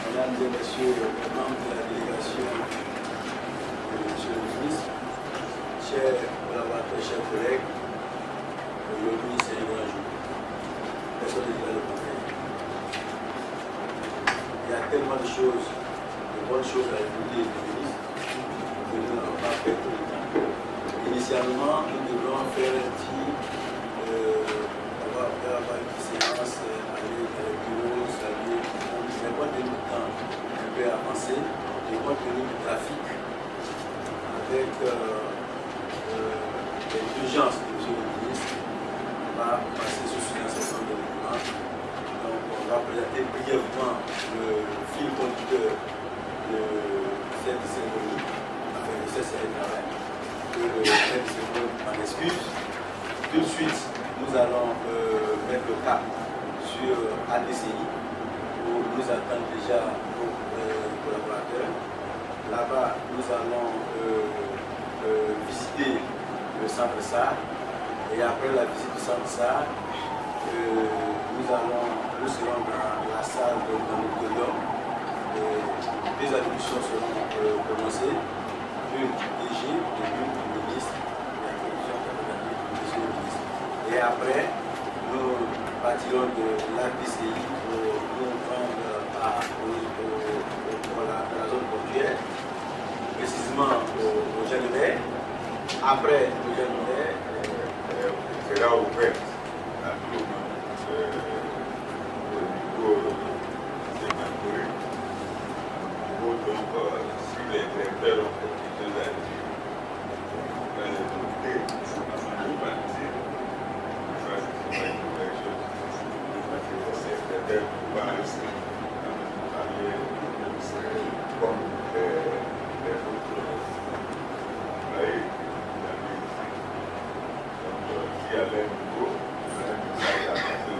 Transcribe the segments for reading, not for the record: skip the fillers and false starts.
Mesdames et messieurs les membres de la délégation, monsieur le ministre, chers collaborateurs, chers collègues, aujourd'hui c'est un grand jour. Personne ne dit le contraire. Il y a tellement de choses, de bonnes choses à écouter du ministre, que nous n'avons pas fait tout le temps. Initialement, nous devrons faire un petit séance, aller dans les bureaux, saluer, mais compte tenu du temps un peu avancé, et compte tenu du trafic, avec l'urgence de M. le ministre, on va passer sur un certain nombre de documents. Donc on va présenter brièvement le fil conducteur de cette cérémonie, enfin de cette série de travail, que le chef de cérémonie m'en excuse. Tout de suite, nous allons mettre le cap sur ADCI, où nous attendons déjà nos collaborateurs. Là-bas, nous allons visiter le centre SAR. Et après la visite du centre SAR, nous serons dans la salle de l'auditorium. Des attributions seront prononcées, une du DG et une du ministre, et l'attribution du ministre. Et après, nous partirons de l'ADCI pour nous rendre à la zone portuaire, précisément au Genève. Après le Genève, sera ouverte à tout le monde au niveau des Mangourés. Donc, si les directeurs ont quelque chose à dire, dans les autorités, on va dire. Ça, c'est une nouvelle chose. Parce que le secrétaire va rester parler comme les autres. Donc, s'il y avait un nouveau, ça y a passé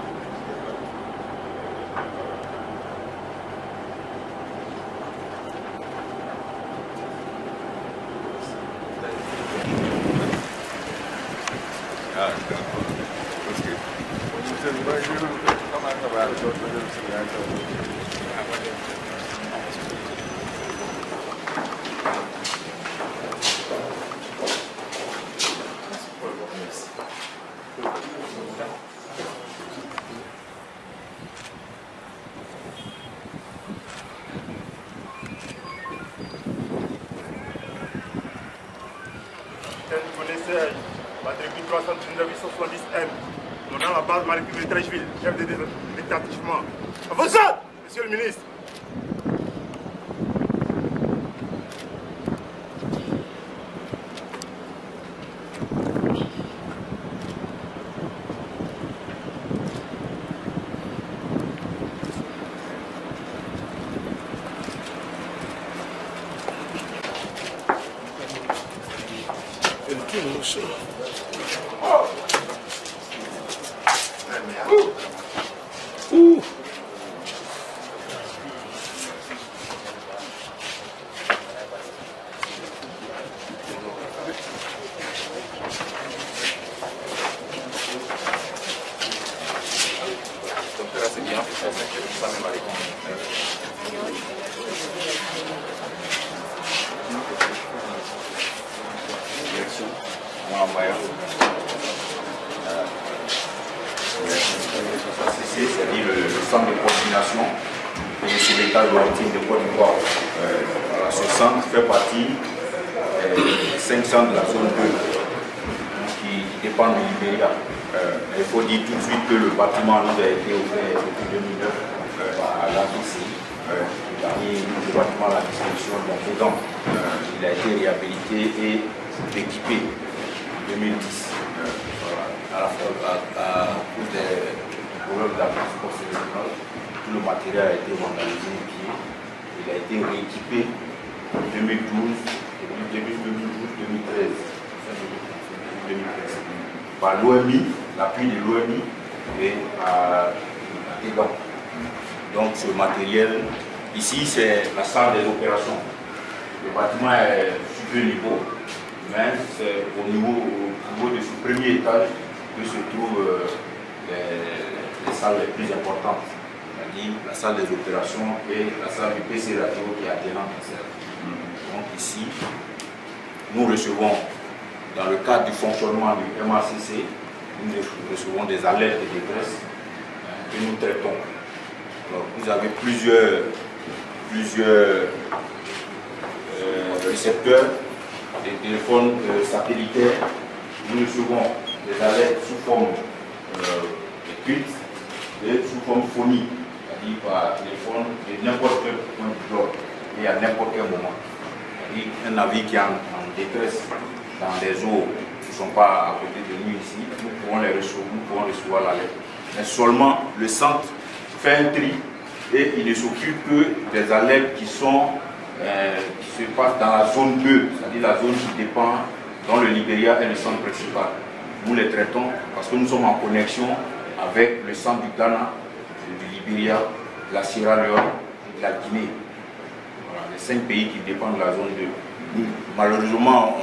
au connaisseur, matricule 339 870M, donnant la base maritime de Trècheville, chef de détachement. Avant ça, monsieur le ministre. C'est-à-dire le centre de coordination et de sauvetage maritime de Côte d'Ivoire. Ce centre fait partie des 5 centres de la zone 2 qui dépendent du Libéria. Il faut dire tout de suite que le bâtiment nous a été offert depuis 2009 à l'ADCI. Le bâtiment à la disposition de la Fédon. Il a été réhabilité et équipé en 2010. À cause des problèmes d'application constitutionnelle, tout le matériel a été vandalisé et pillé. Il a été rééquipé 2012, 2013, par l'OMI, l'appui de l'OMI et à Tegan. Donc ce matériel, ici c'est la salle des opérations. Le bâtiment est sur 2 niveaux, mais c'est au niveau de ce premier étage que se trouvent les salles les plus importantes, c'est-à-dire la salle des opérations et la salle du PC Radio qui est attenante à celle. Donc ici, nous recevons, dans le cadre du fonctionnement du MACC, nous recevons des alertes de détresse que nous traitons. Donc, vous avez plusieurs récepteurs, des téléphones satellitaires. Nous recevons des alertes sous forme de tweets et sous forme phonique, c'est-à-dire par téléphone de n'importe quel point du globe et à n'importe quel moment. C'est-à-dire un navire qui est en détresse dans des eaux qui ne sont pas à côté de nous ici, nous pouvons recevoir l'alerte. Mais seulement le centre fait un tri et il ne s'occupe que des alertes qui se passent dans la zone 2, c'est-à-dire la zone qui dépend dont le Libéria est le centre principal. Nous les traitons parce que nous sommes en connexion avec le centre du Ghana, du Libéria, de la Sierra Leone et de la Guinée. Voilà, les 5 pays qui dépendent de la zone 2. Malheureusement,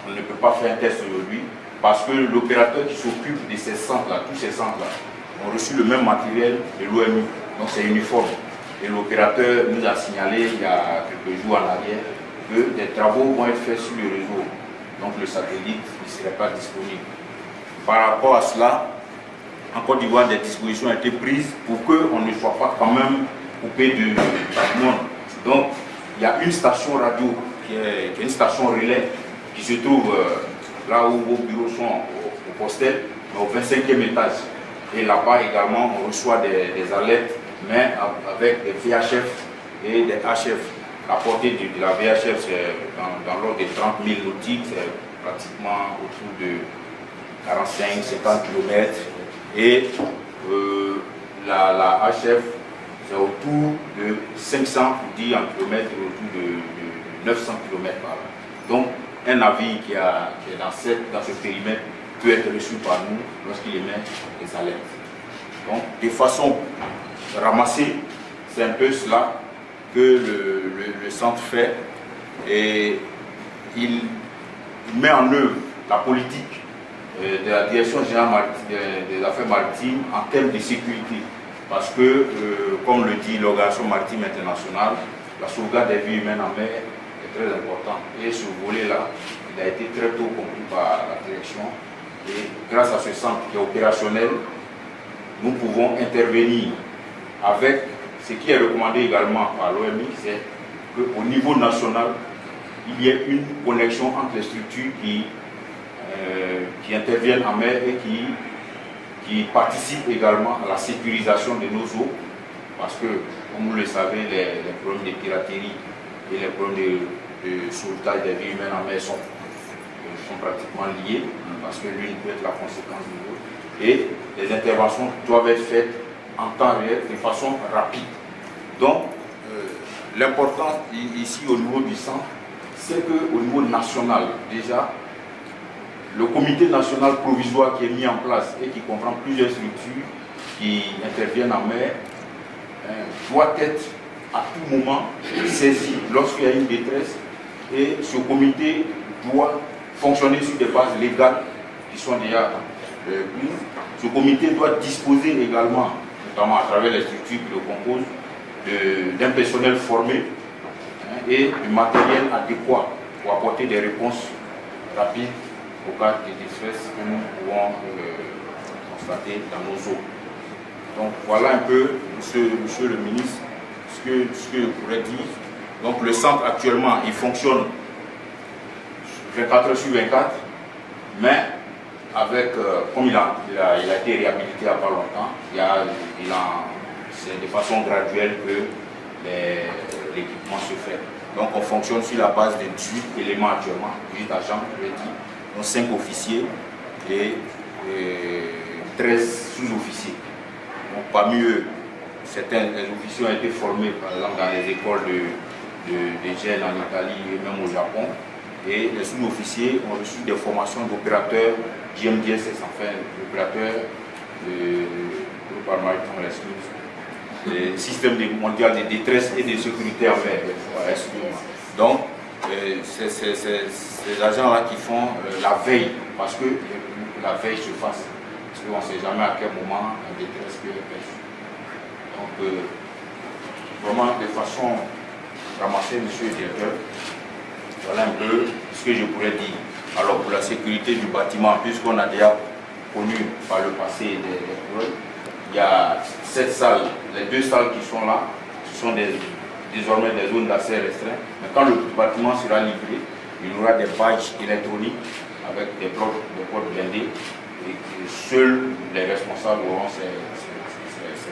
on ne peut pas faire un test aujourd'hui parce que l'opérateur qui s'occupe de ces centres-là, tous ces centres-là, ont reçu le même matériel de l'OMI, donc c'est uniforme. Et l'opérateur nous a signalé il y a quelques jours en arrière que des travaux vont être faits sur le réseau. Donc le satellite ne serait pas disponible. Par rapport à cela, en Côte d'Ivoire, des dispositions ont été prises pour qu'on ne soit pas quand même coupé du monde. Donc il y a une station radio qui est une station relais qui se trouve là où vos bureaux sont au Postel, mais au 25e étage. Et là-bas également, on reçoit des alertes, mais avec des VHF et des HF. La portée de la VHF, c'est dans l'ordre de 30 000 nautiques, c'est pratiquement autour de 45-50 km. Et la HF, c'est autour de 500, on dit en kilomètres, autour de 900 km par là. Donc, un navire qui est dans ce périmètre peut être reçu par nous lorsqu'il émet des alertes. Donc, de façon ramassée, c'est un peu cela que le centre fait et il met en œuvre la politique de la Direction générale des affaires maritimes en termes de sécurité. Parce que, comme le dit l'Organisation maritime internationale, la sauvegarde des vies humaines en mer est très importante. Et ce volet-là, il a été très tôt compris par la direction. Et grâce à ce centre qui est opérationnel, nous pouvons intervenir avec ce qui est recommandé également par l'OMI, c'est qu'au niveau national, il y ait une connexion entre les structures qui interviennent en mer et qui participent également à la sécurisation de nos eaux. Parce que, comme vous le savez, les problèmes de piraterie et les problèmes de sauvetage des vies humaines en mer sont pratiquement liés, parce que l'une peut être la conséquence de l'autre. Et les interventions doivent être faites en temps réel, de façon rapide. Donc, l'important ici au niveau du centre, c'est qu'au niveau national, déjà, le comité national provisoire qui est mis en place et qui comprend plusieurs structures qui interviennent en mer, doit être à tout moment saisi lorsqu'il y a une détresse, et ce comité doit fonctionner sur des bases légales qui sont déjà prises. Ce comité doit disposer également, notamment à travers les structures qui le composent, d'un personnel formé et du matériel adéquat pour apporter des réponses rapides au cas de détresse que nous pouvons constater dans nos eaux. Donc voilà un peu, monsieur le ministre, ce que je pourrais dire. Donc le centre actuellement, il fonctionne 24 heures sur 24, mais avec, comme il a été réhabilité il n'y a pas longtemps, c'est de façon graduelle que l'équipement se fait. Donc on fonctionne sur la base de 18 éléments actuellement, 18 agents, je l'ai dit, dont 5 officiers et 13 sous-officiers. Donc parmi eux, certains officiers ont été formés par exemple dans les écoles de gel en Italie et même au Japon. Et les sous-officiers ont reçu des formations d'opérateurs GMDSS, enfin d'opérateurs le système mondial de détresse et de sécurité en mer. Donc, c'est ces agents-là qui font la veille, parce que la veille se fasse. Parce qu'on ne sait jamais à quel moment la détresse peut être. Donc, vraiment, de façon ramassée, monsieur le directeur, voilà un peu ce que je pourrais dire. Alors, pour la sécurité du bâtiment, puisqu'on a déjà connu par le passé des problèmes, il y a 7 salles, les 2 salles qui sont là, ce sont désormais des zones d'accès restreintes. Mais quand le bâtiment sera livré, il y aura des badges électroniques avec des portes blindées et que seuls les responsables auront ces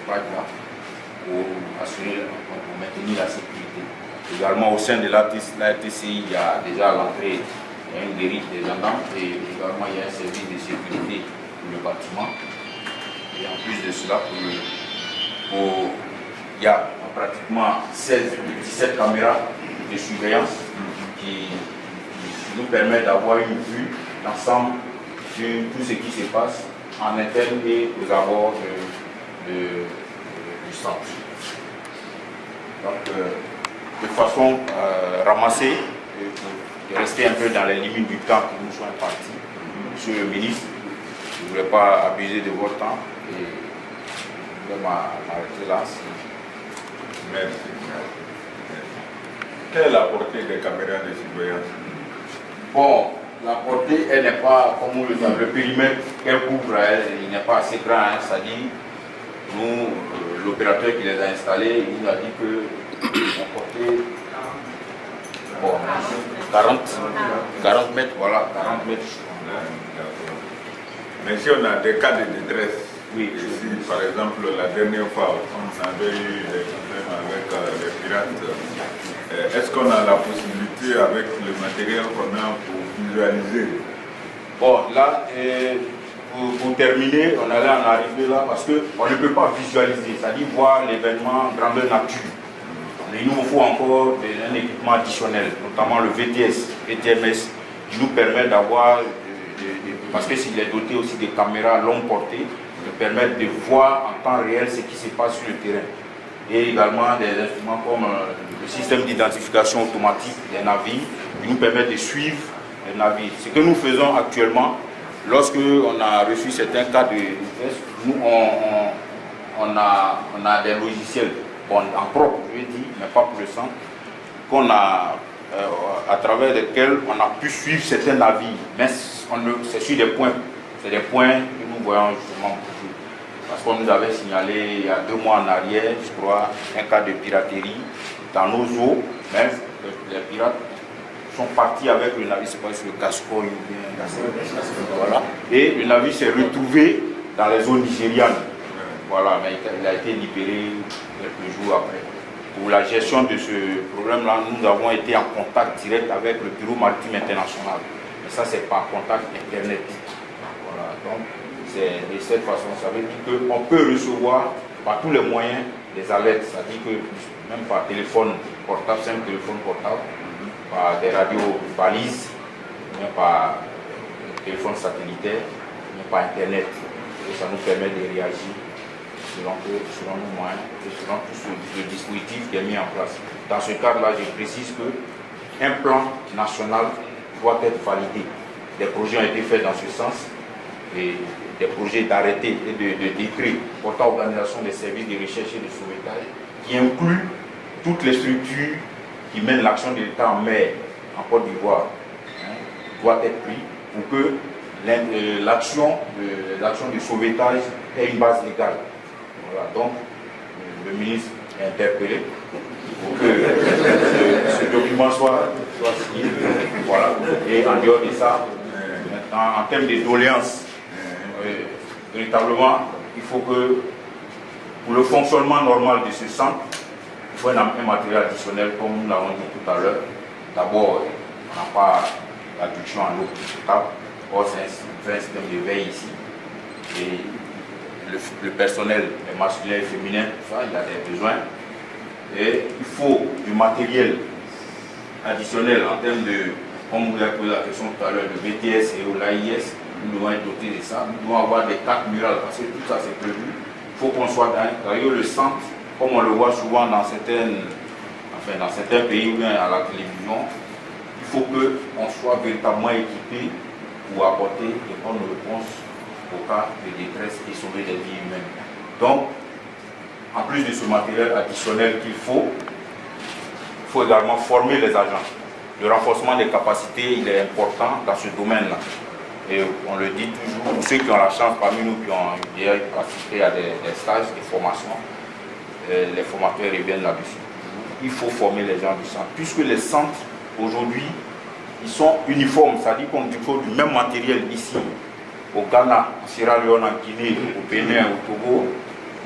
badges-là pour assurer, pour maintenir la sécurité. Également au sein de la RTCI, il y a déjà à l'entrée une guérite des gendarmes et également il y a un service de sécurité pour le bâtiment. Et en plus de cela, il y a pratiquement 17 caméras de surveillance qui nous permettent d'avoir une vue d'ensemble sur tout ce qui se passe en interne et aux abords du centre. Donc, de façon ramassée, de rester un peu dans les limites du temps qui nous sont impartis. Monsieur le ministre, je ne voulais pas abuser de votre temps et je voulais m'arrêter là. Merci. Quelle est la portée des caméras de surveillance? Bon, la portée, elle n'est pas, comme vous le savez, le périmètre qu'elle couvre, il n'est pas assez grand. Hein, c'est-à-dire, nous, l'opérateur qui les a installés, il nous a dit que la portée, bon, 40 mètres, voilà, 40 mètres. Mais si on a des cas de détresse, oui, ici, par exemple, la dernière fois, on avait eu des problèmes avec les pirates. Est-ce qu'on a la possibilité, avec le matériel qu'on a, pour visualiser? Bon, là, pour terminer, on allait en arriver là parce qu'on ne peut pas visualiser, c'est-à-dire voir l'événement grandeur nature. Mais il nous faut encore un équipement additionnel, notamment le VTMS, qui nous permet d'avoir, parce que s'il est doté aussi de caméras longue portée, nous permettent de voir en temps réel ce qui se passe sur le terrain. Et également des instruments comme le système d'identification automatique des navires, qui nous permettent de suivre les navires. Ce que nous faisons actuellement, lorsque on a reçu certains cas de détresse, nous on a des logiciels, bon, en propre, je veux dire, mais pas pour le centre, qu'on a, à travers lesquels on a pu suivre certains navires, mais c'est sur des points. C'est des points que nous voyons justement toujours. Parce qu'on nous avait signalé il y a 2 mois en arrière, je crois, un cas de piraterie dans nos eaux, mais les pirates sont partis avec le navire, c'est pas sur le Gascogne ou bien voilà. Et le navire s'est retrouvé dans les zones nigérianes. Voilà, mais il a été libéré quelques jours après. Pour la gestion de ce problème-là, nous avons été en contact direct avec le Bureau maritime international. Mais ça, c'est par contact Internet. Voilà, donc c'est de cette façon, ça veut dire qu'on peut recevoir par tous les moyens des alertes, c'est-à-dire que même par téléphone portable, simple téléphone portable, par des radios balises, même par téléphone satellitaire, même par Internet. Et ça nous permet de réagir selon nos moyens et selon tout le dispositif qui est mis en place. Dans ce cadre-là, je précise qu'un plan national doit être validé. Des projets ont été faits dans ce sens, et des projets d'arrêté et de décret portant organisation des services de recherche et de sauvetage qui incluent toutes les structures qui mènent l'action de l'État en mer en Côte d'Ivoire, doit être pris pour que l'action de sauvetage ait une base légale. Voilà, donc le ministre est interpellé pour que ce document soit signé. Voilà. Et en dehors de ça, en termes de doléances, véritablement, il faut que pour le fonctionnement normal de ce centre, il faut un matériel additionnel, comme nous l'avons dit tout à l'heure. D'abord, on n'a pas l'adduction en eau potable. Or, c'est un système de veille ici. Et le personnel, les masculins et féminins, tout ça, il y a des besoins. Et il faut du matériel additionnel en termes de, comme vous avez posé la question tout à l'heure, de BTS et l'AIS, nous devons être dotés de ça. Nous devons avoir des cartes murales parce que tout ça c'est prévu. Il faut qu'on soit dans le centre, comme on le voit souvent dans certains pays ou bien à la télévision. Il faut qu'on soit véritablement équipé pour apporter des bonnes réponses au cas de détresse et sauver des vies humaines. Donc, en plus de ce matériel additionnel qu'il faut également former les agents. Le renforcement des capacités, il est important dans ce domaine-là. Et on le dit toujours, pour ceux qui ont la chance parmi nous, qui ont déjà participé à des stages, des formations, les formateurs reviennent là-dessus. Il faut former les gens du centre. Puisque les centres, aujourd'hui, ils sont uniformes, c'est-à-dire qu'on dispose du même matériel ici, au Ghana, en Sierra Leone, en Guinée, au Bénin, au Togo,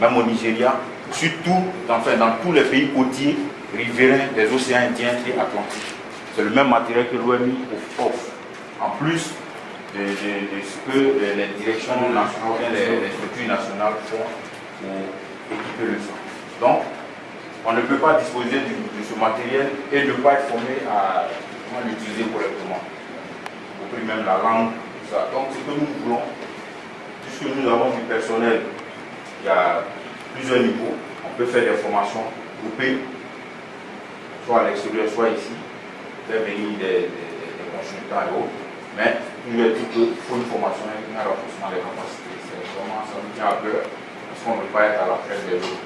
même au Nigeria, surtout dans tous les pays côtiers, riverains des océans Indiens et Atlantiques. C'est le même matériel que l'OMI offre. En plus de ce que les directions nationales, les structures nationales font pour équiper le centre. Donc, on ne peut pas disposer de ce matériel et ne pas être formé à l'utiliser correctement. Au prix même la langue, tout ça. Donc, ce que nous voulons, puisque nous avons du personnel, il y a plusieurs niveaux, on peut faire des formations groupées, soit à l'extérieur, soit ici, faire venir des consultants et autres, mais il faut une formation et un renforcement des capacités. C'est vraiment, ça nous tient à cœur, parce qu'on ne veut pas être à la traîne des autres.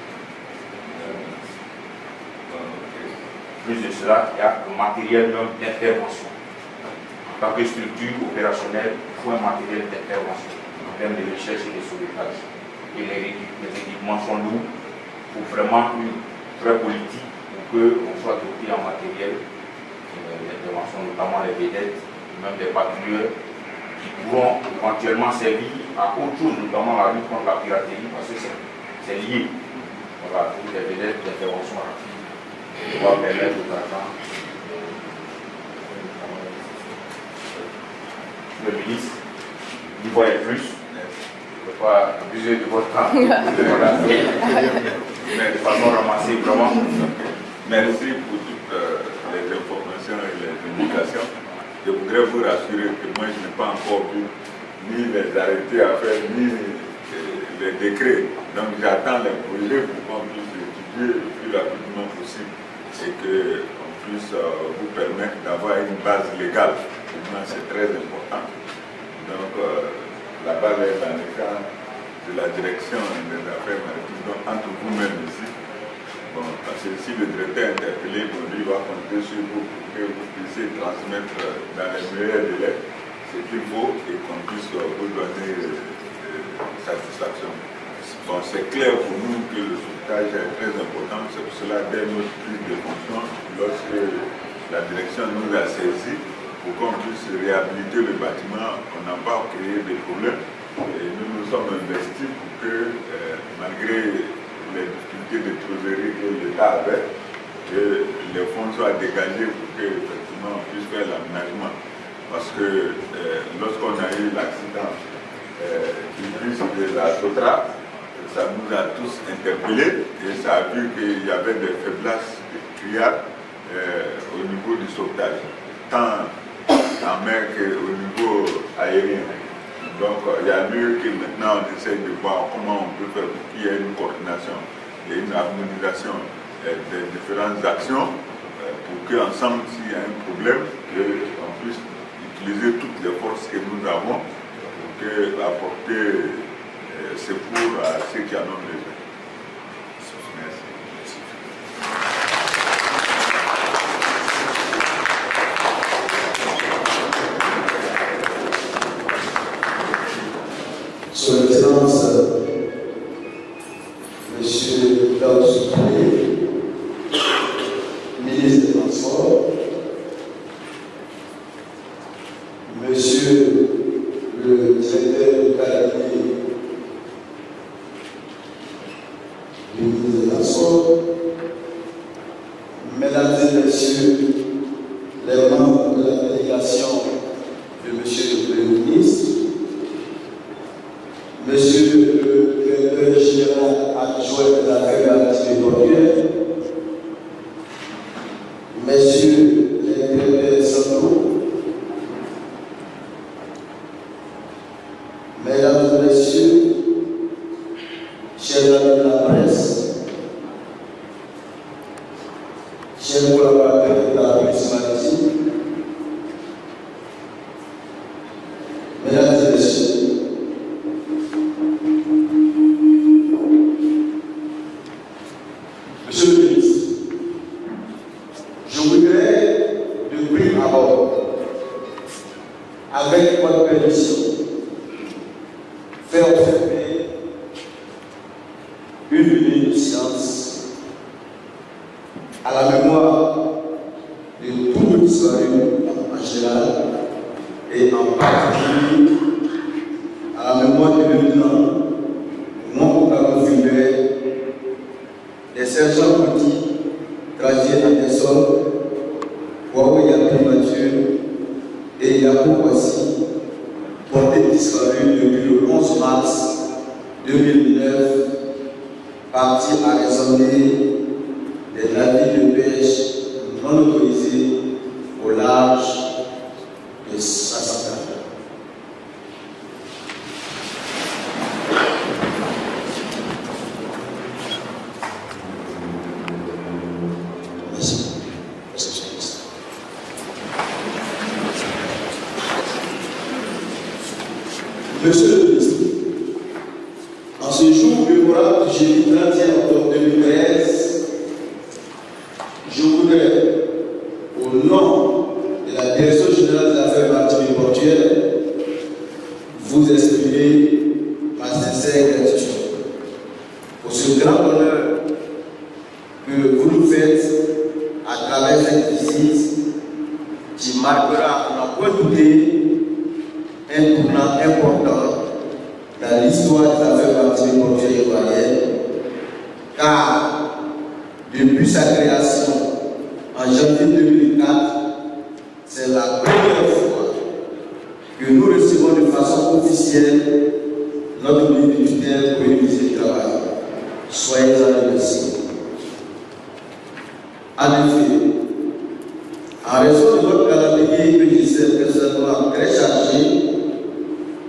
Plus de cela, il y a le matériel d'intervention. En tant que structure opérationnelle, il faut un matériel d'intervention en termes de recherche et de sauvetage. Et les équipements sont lourds. Il faut vraiment une vraie politique pour qu'on soit doté en matériel d'intervention, notamment les vedettes, même des patrouilleurs qui pourront éventuellement servir à autre chose, notamment la lutte contre la piraterie, parce que c'est lié. Voilà, pour les vedettes d'intervention rapide. On va permettre aux agents, le ministre, d'y voir plus. Je ne peux pas abuser de votre temps. Voilà. Mais de façon ramassée, vraiment. Merci pour toutes les informations et les indications. Je voudrais vous rassurer que moi, je n'ai pas encore vu ni les arrêtés à faire, ni les décrets. Donc, j'attends les projets pour qu'on puisse étudier le plus rapidement possible et qu'on puisse vous permettre d'avoir une base légale. C'est très important. Donc, la balle est dans les cas de la direction des affaires maritimes, donc entre vous-même ici. Bon, parce que si le directeur est interpellé, il va compter sur vous pour que vous puissiez transmettre dans les meilleurs délais ce qu'il faut et qu'on puisse vous donner satisfaction. Bon, c'est clair pour nous que le sauvetage est très important, c'est pour cela dès notre prise de fonction, lorsque la direction nous a saisis pour qu'on puisse réhabiliter le bâtiment, on n'a pas créé de problèmes et nous nous sommes investis pour que malgré les difficultés de trésorerie que l'État avait, que les fonds soient dégagés pour qu'effectivement on puisse faire l'aménagement. Parce que lorsqu'on a eu l'accident du bus de la Sotra, ça nous a tous interpellés et ça a vu qu'il y avait des faiblesses criardes au niveau du sauvetage, tant en mer qu'au niveau aérien. Donc il y a lieu que maintenant on essaie de voir comment on peut faire pour qu'il y ait une coordination et une harmonisation des différentes actions pour qu'ensemble, s'il y a un problème, qu'on puisse utiliser toutes les forces que nous avons pour apporter secours à ceux qui en ont besoin. Merci. Son Excellence, Monsieur Daoud Soutouré, ministre des Transports, Monsieur le directeur de l'académie du ministre des Transports, Mesdames et Messieurs les membres de la délégation de Monsieur le Premier ministre, Monsieur le directeur général adjoint des affaires maritimes et portuaires, Messieurs les chers collaborateurs de la police maritime, mesdames et messieurs, monsieur le ministre, je voudrais de prime abord, avec votre permission, faire observer une minute de silence à la mémoire de tous les disparus en général et en particulier à la mémoire du lieutenant Moncocaro Fulbert, des sergents Petit, Trazier Anderson, Waoué Yapi Mathieu et Yakou Kwasi, portés disparus depuis le 11 mars 2009, partis à raisonner des navires de pêche non autorisés au large de Sassaka. Merci. Monsieur le ministre, en ce jour mémorable du jeudi 31 octobre 2013, je voudrais, au nom de la Direction générale des affaires maritimes et portuaires, vous exprimer ma sincère gratitude pour ce grand honneur que vous nous faites à travers cette visite qui marquera, on n'a pas douté, un tournant important dans l'histoire des affaires maritimes et portuaires ivoiriennes, car depuis sa création en janvier 2004, c'est la première fois que nous recevons de façon officielle notre ministre de tutelle pour une visite du travail. Soyez-en remerciés. En effet, en raison de votre calendrier que je sais personnellement très chargé,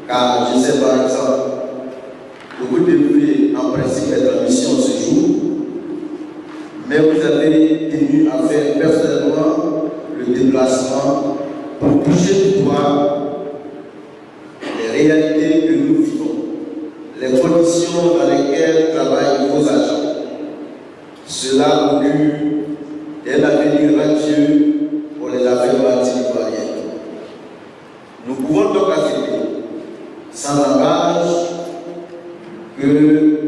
car je sais par exemple que vous devez en principe être en mission ce jour, mais vous avez tenu à faire personnellement le déplacement pour toucher du doigt les réalités que nous vivons, les conditions dans lesquelles travaillent vos agents. Cela augure d'un avenir radieux pour les affaires maritimes ivoiriennes. Nous pouvons donc affirmer, sans langage, que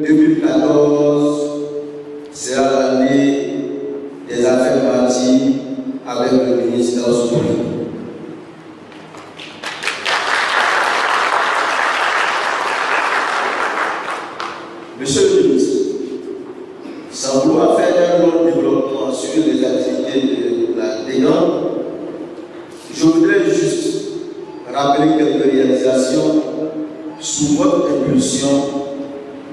2014 sera l'année des affaires maritimes avec le ministre Ousmane. Monsieur le ministre, sans vouloir faire un long développement sur les activités de la DENAN, je voudrais juste rappeler quelques réalisations sous votre impulsion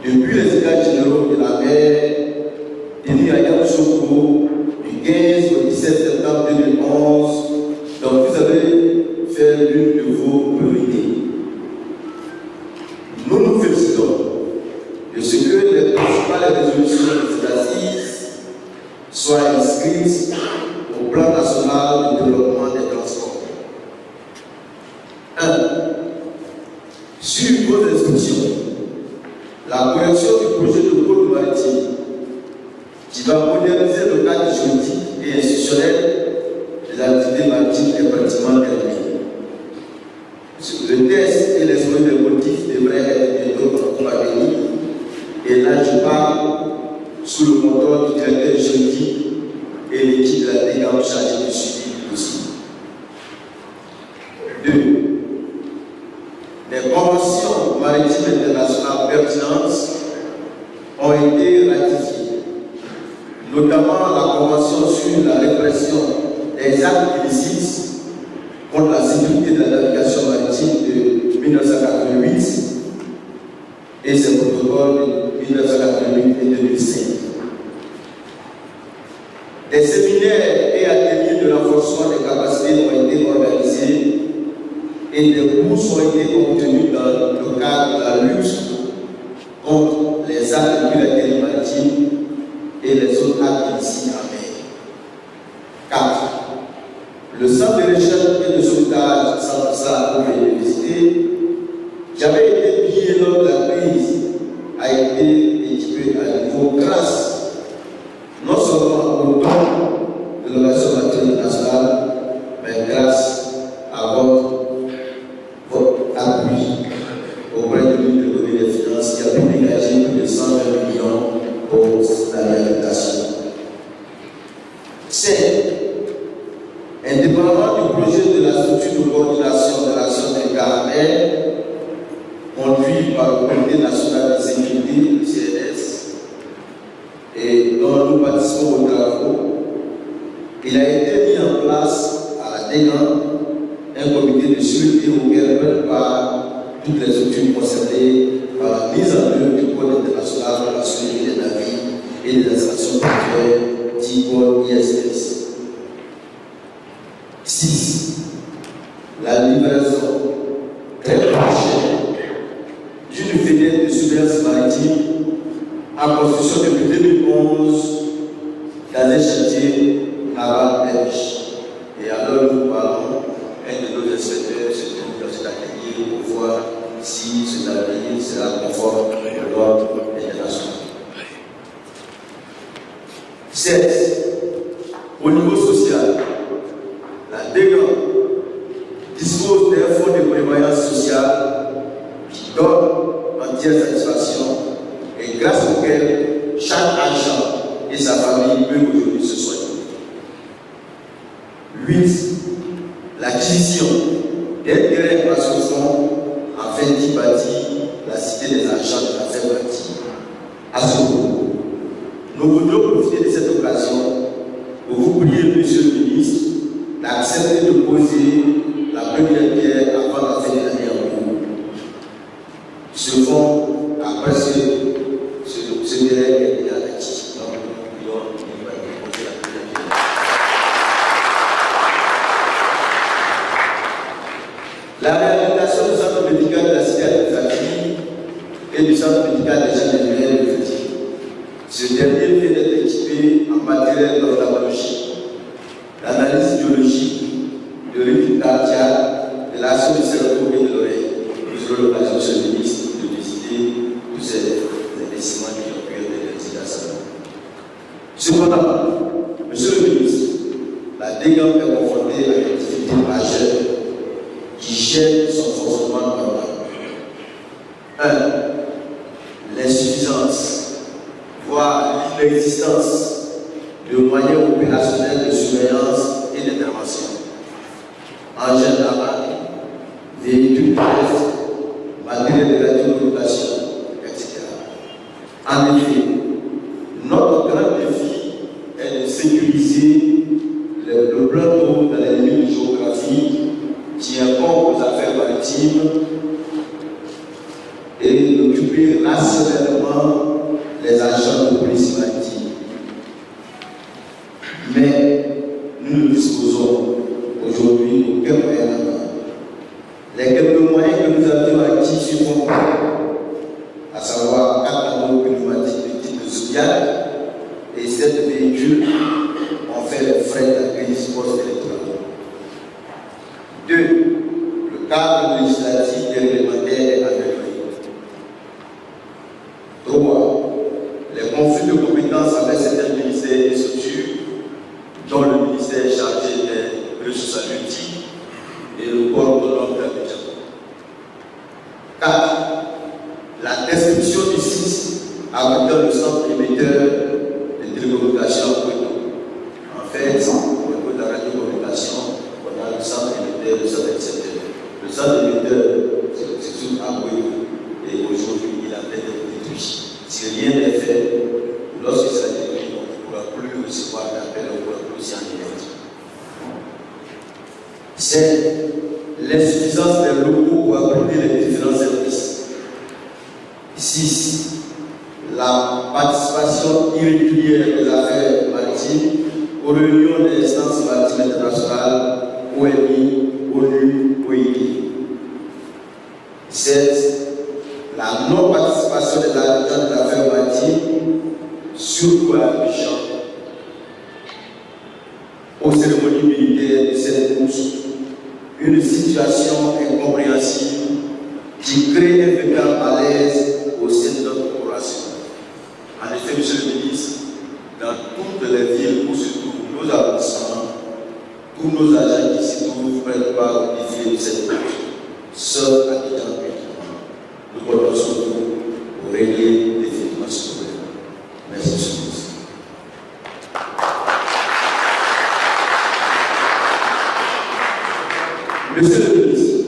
depuis les états généraux de la mer tenus à Yamoussoukro du 15 au 17 septembre 2011, dont vous avez fait l'une de vos priorités. Nous nous félicitons de ce que les principales résolutions de ces assises soient inscrites au plan national de développement des transports. 1. Sur vos instructions, la correction du projet de code maritime qui va moderniser le cadre juridique et institutionnel des activités maritimes est pratiquement terminée. Le test et l'exposé des motifs devraient être bientôt à venir, et là je parle sous le contrôle du directeur juridique et l'équipe de la DENAN chargée du suivi du dossier. 2. Les conventions maritimes internationales pertinentes ont été ratifiées, notamment la Convention sur la répression des actes illicites contre la sécurité de la navigation maritime de 1988 et ses protocoles de 1988 et 2005. Des séminaires et ateliers de renforcement des capacités ont été organisés et des cours ont été obtenus dans le cadre de la lutte contre les actes de piraterie maritime et les autres actes illicites en mer. le centre de recherche et de sauvetage, centre ça pour les visiter, j'avais été pillé lors de la crise, a été équipé à niveau grâce non seulement au don de l'organisation matérielle nationale, mais grâce à votre appui auprès de l'Union des Finances qui a pu dégager plus de 120 millions pour la réhabilitation. C'est, indépendamment du projet de la structure de coordination de l'action des caractères, conduit par le Comité national de sécurité, le CNS, et dont nous participons aux travaux, il a été mis en place à la DEGAN un comité de suivi auquel prennent part toutes les structures concernées par la mise en œuvre du Code international de la sécurité des navires et des installations portuaires, dit Code ISS. 6. La livraison très prochaine d'une filière de surveillance maritime en construction depuis 2011 dans un chantier naval belge. Et alors nous parlons, un de nos inspecteurs se trouve dans cet atelier pour voir si cet atelier sera conforme à l'ordre international. 7. Au niveau social, la DEGAN dispose d'un fonds de prévoyance sociale qui donne entière satisfaction et grâce auquel chaque agent et sa famille peuvent aujourd'hui se soigner. 8. L'acquisition d'un terrain à son fonds afin d'y bâtir la cité des agents de l'affaire maritime. À ce moment, nous voudrions profiter de cette occasion pour vous prier, Monsieur le ministre, d'accepter de poser la première pierre avant la fin de l'année en cours. Ce fonds, après ce terrain est déjà acquis. Donc, nous pouvons poser la première pierre. La réhabilitation du centre médical de la cité administrative et du centre médical des gens de l'Union de Fatigue. Ce dernier vient d'être équipé en matériel d'ophtalmologie, d'analyse biologique, de rythme cardiaque, de l'action du cerveau et de l'oreille. Nous aurons l'occasion, Monsieur le ministre, de visiter tous ces investissements qui ont pu être réalisés à ça. Cependant, Monsieur le ministre, la DEGAN est confrontée à des difficultés majeures qui gênent son fonctionnement normal. 1. L'insuffisance, voire l'inexistence de moyens opérationnels de surveillance et d'intervention. Engins d'aval, véhicules terrestres, matériel de radiocommunication, etc. En effet, notre grand défi est de sécuriser le plan d'eau dans les limites géographiques qui incombent aux affaires maritimes et d'occuper rationnellement les agents de police maritime. Mais nous ne disposons aujourd'hui d'aucun moyen d'abord. Les quelques moyens que nous avions acquis sur fond, à savoir 4 anneaux pneumatiques de type de Zodiac et 7 véhicules, ont fait les frais de la crise post-électorale. 2. Le cadre législatif et réglementaire est amélioré. 3. Les conflits de compétences avec certains ministères et structures, dont le ministère chargé des ressources halieutiques et le corps autonome d'Abidjan. 4. La description du site abritant le centre émetteur de télécommunications à Poitou. En fait, au niveau de la radiocommunication, on a le centre émetteur, le centre etc. Le centre émetteur se trouve à Poitou et aujourd'hui il a fait des détruits. Si rien n'est fait, lorsqu'il sera détruit, on ne pourra plus recevoir d'appel, on ne pourra plus s'y en direct. C'est l'insuffisance des locaux pour aborder les différents services. 6. La participation irrégulière des affaires maritimes aux réunions des instances maritimes internationales, OMI, ONU, OIT. 7. La non-participation des agents des affaires maritimes, surtout à Abidjan, aux cérémonies militaires de cette tous une situation incompréhensible qui crée un véritable malaise au sein de notre population. En effet, monsieur le ministre, dans toutes les villes où se trouvent nos arrondissements, tous nos agents qui s'y trouvent ne prennent pas au défi de cette cause. Seuls habitants uniquement. Nous comptons sur vous pour régler définitivement ce problème. Merci, monsieur le ministre. Monsieur le ministre,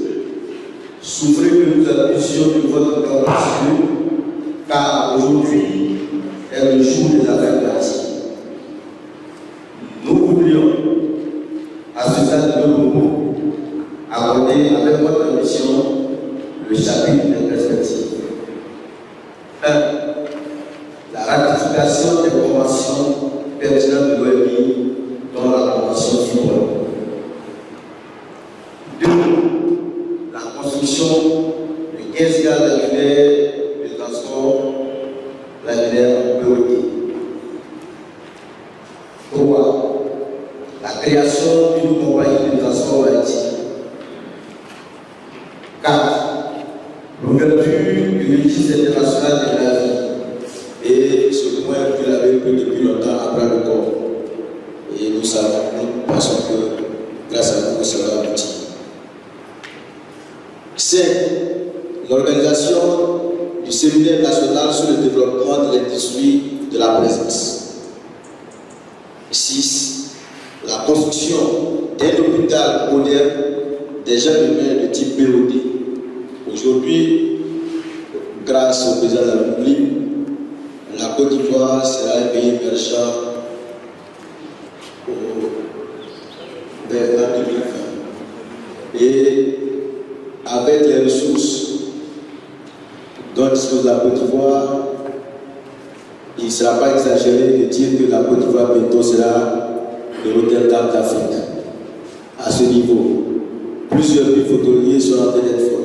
souffrez que nous abusions de votre capacité, car aujourd'hui est le jour des affaires bâties. Nous voudrions, à ce stade de nos propos, aborder avec votre mission le chapitre des perspectives. 1. La ratification des conventions pertinentes de l'OMI, dont la convention FIBOL. 2. La construction de 15 gares lacunaires de transport lacunaire BOT. 3. La création d'une compagnie de transport maritime. 4. L'ouverture du registre international des navires. Et ce point, vous l'avez pris depuis longtemps après le corps. Et nous pensons que grâce à vous, ça va aboutir. 5. L'organisation du séminaire national sur le développement de l'industrie de la présence. 6. La construction d'un hôpital moderne des gens humains de type BOD. Aujourd'hui, grâce au président de la République, la Côte d'Ivoire sera un pays émergent vers 2020. Et avec les ressources dont dispose la Côte d'Ivoire, il ne sera pas exagéré de dire que la Côte d'Ivoire bientôt sera le Rotterdam d'Afrique. À ce niveau, plusieurs pays hôteliers sont en train d'être formés.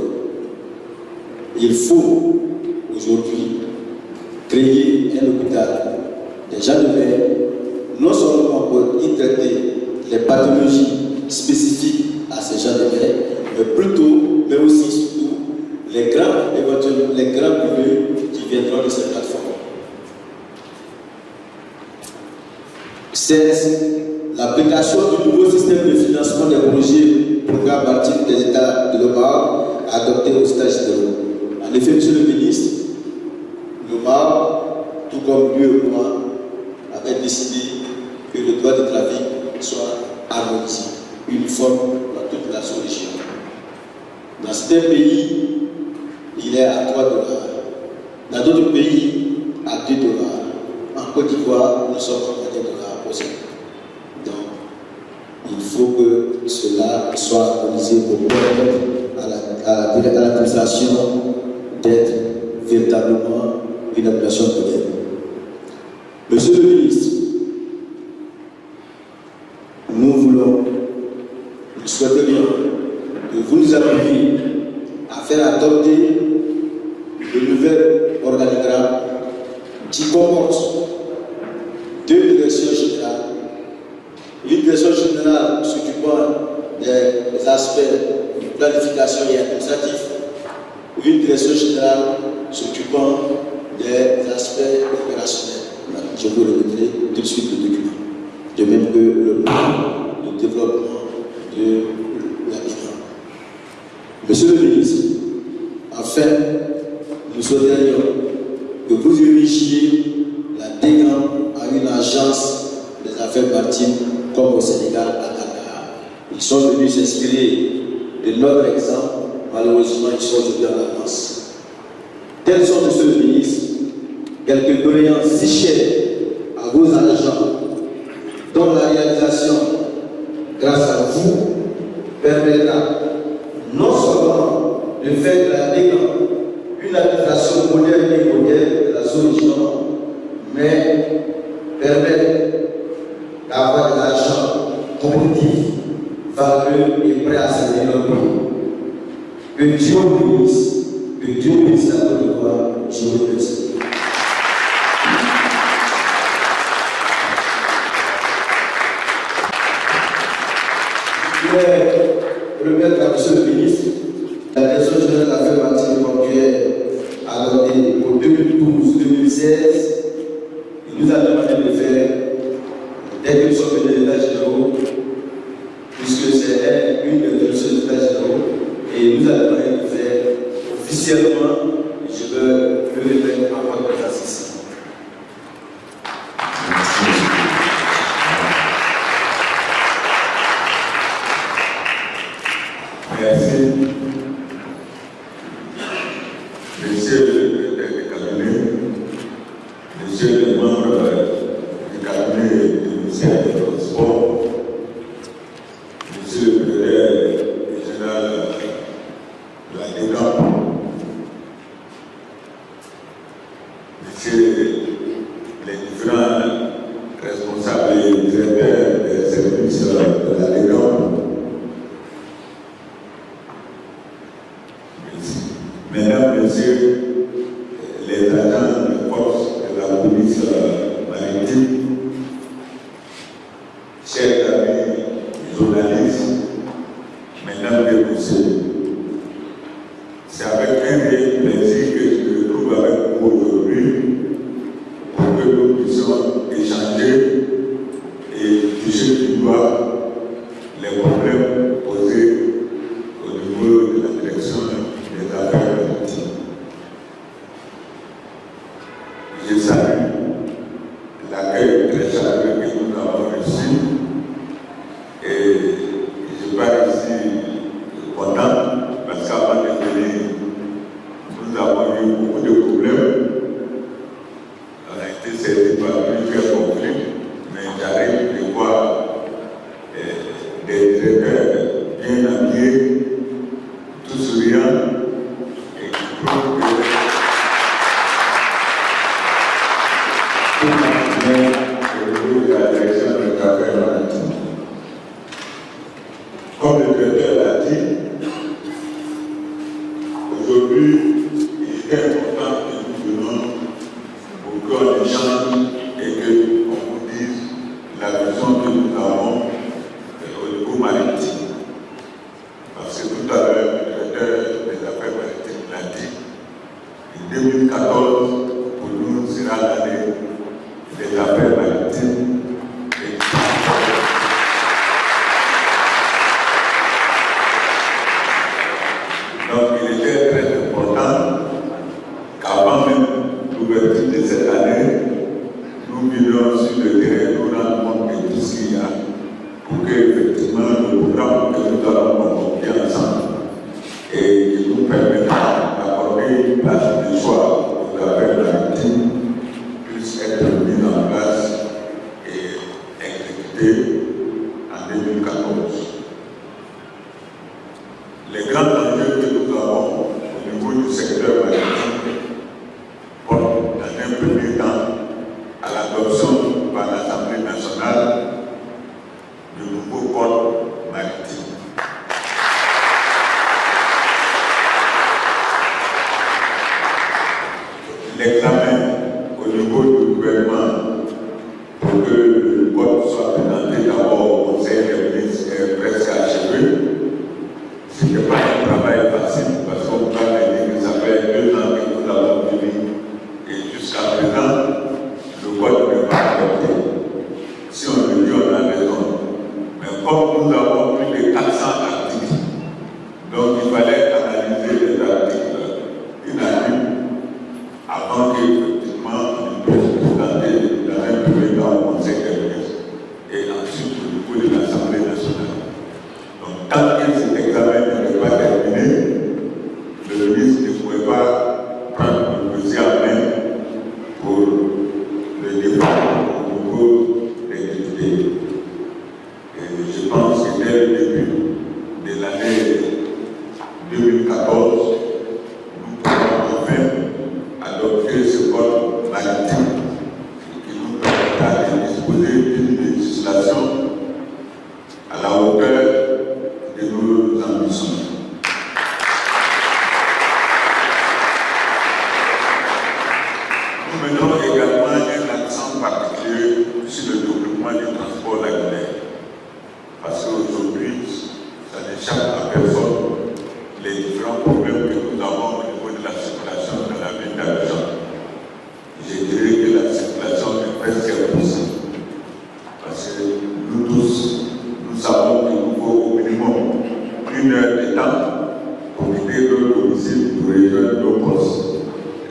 Il faut aujourd'hui créer un hôpital des gens de mer, non seulement pour y traiter les pathologies spécifiques à ces gens de mer, mais aussi surtout les grands milieux qui viendront de cette plateforme. 16. L'application du nouveau système de financement des projets programme maritime des États de l'OMAR adopté aux États-Unis. En effet, monsieur le ministre, l'OMAR, tout comme lui et moi, avait décidé que le droit de trafic soit harmonisé, uniforme dans toute la sous-région. Dans certains pays, il est à 3 $. Dans d'autres pays, à 2 $. En Côte d'Ivoire, nous sommes à 1 $ aussi. Donc, il faut que cela soit harmonisé pour permettre à l'administration d'être véritablement une administration moderne. Monsieur le ministre, nous souhaiterions que vous nous appuyiez à faire adopter le nouvel organigramme qui comporte 2 directions générales. Une direction générale s'occupant des aspects de planification et administratif, ou une direction générale s'occupant des aspects opérationnels. Je vous remettrai tout de suite le document. De même que le plan de développement de l'habitat. Monsieur le ministre, enfin, nous souhaiterions que vous érigiez la DEGAN à une agence des affaires maritimes comme au Sénégal à Dakar. Ils sont venus s'inspirer de notre exemple. Malheureusement, ils sont jetés en avance. Telles sont, monsieur le ministre, quelques doléances si chères à vos agents, dont la réalisation, grâce à vous, permettra non seulement de faire de la DEGAN une administration moderne et moderne de la sous-région, mais permettre d'avoir de l'argent compétitif, valeureux et prêt à servir notre pays. Que Dieu bénisse la Côte d'Ivoire. Je vous remercie. voudrais remettre à M. le ministre la direction générale de l'affaire maritime portuaire adoptée pour 2012-2016. Il nous a demandé de faire, dès que nous sommes venus des États généraux, puisque c'est une des résolutions des États généraux, et il nous a demandé de faire officiellement, je veux le répéter en votre présence ici. Merci. Monsieur le cabinet, monsieur le membre du cabinet du ministère des Transports, monsieur le secrétaire général de la DECAM, monsieur les différents responsables et directeurs des services de la DECAM, mesdames, messieurs, les agents de force de la police maritime, chers amis journalistes, mesdames et messieurs, c'est avec un réel plaisir que je me retrouve avec vous aujourd'hui pour que nous puissions échanger et toucher du doigt les problèmes posés au niveau de la direction des affaires maritimes. Je salue l'accueil très chaleureux que nous avons reçu et je pars ici content parce qu'avant de venir, nous avons eu beaucoup de problèmes. On a été servis par plusieurs conflits, mais j'arrive de voir des directeurs bien habillés, tout souriants, et qui prouvent que la direction de l'affaire maritime. Comme le directeur l'a dit, aujourd'hui, il est important que nous venons pour qu'on échange et qu'on vous dise la vision que nous avons au niveau maritime. Parce que tout à l'heure, le directeur des affaires maritimes l'a dit, en 2014, pour nous, sera l'année des affaires maritimes. Donc, il était très important qu'avant même l'ouverture de cette année, nous venions sur le terrain, nous rendons compte de tout ce qu'il y a pour que, effectivement, le programme que nous allons convoquer ensemble et qui nous permettra d'accorder une place de choix aux affaires maritimes puisse être mis en place et exécuté en 2014. Les grands enjeux que nous avons au niveau du secteur maritime portent dans un premier temps à l'adoption par l'Assemblée nationale du nouveau code maritime. L'examen au niveau du gouvernement pour que le code soit présenté d'abord au Conseil des ministres est presque achevé. Ce n'est pas un travail facile parce qu'on peut dire que ça fait 2 ans que nous avons fini et jusqu'à présent, le code n'est pas adopté. Si on le dit, on a raison. Mais comme nous avons plus de 400 articles, donc il fallait analyser les articles une à une avant qu'effectivement on puisse présenter dans un premier temps au Conseil des ministres et ensuite au niveau de l'Assemblée nationale. Donc tant que cet examen n'était pas terminé, le ministre ne pouvait pas prendre le dossier en main pour le défendre au niveau des députés. Et je pense que dès le début de l'année 2014, nous pouvons enfin adopter ce code maritime qui nous permettra de disposer d'une législation à la hauteur de nos ambitions. Nous mettons également un accent particulier sur le développement du transport lacunaire. Parce qu'aujourd'hui, temps pour quitter nos domiciles pour rejoindre nos postes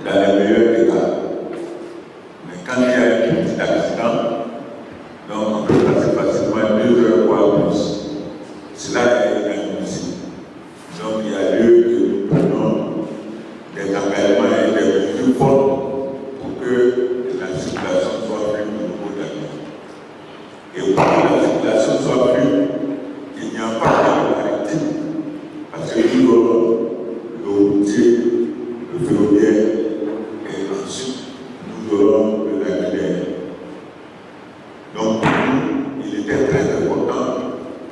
dans les meilleurs des cas. Mais quand il y a un petit accident, donc on peut passer facilement 2 heures voire plus. Cela est inadmissible. Donc il y a lieu que nous prenons des engagements et des mesures fortes pour que la circulation soit fluide au niveau de la ville. Et pour que la circulation soit fluide, il n'y a pas de maritime. Parce que nous aurons le routier, le ferroviaire, et ensuite nous aurons le lacunaire. Donc pour nous, il était très important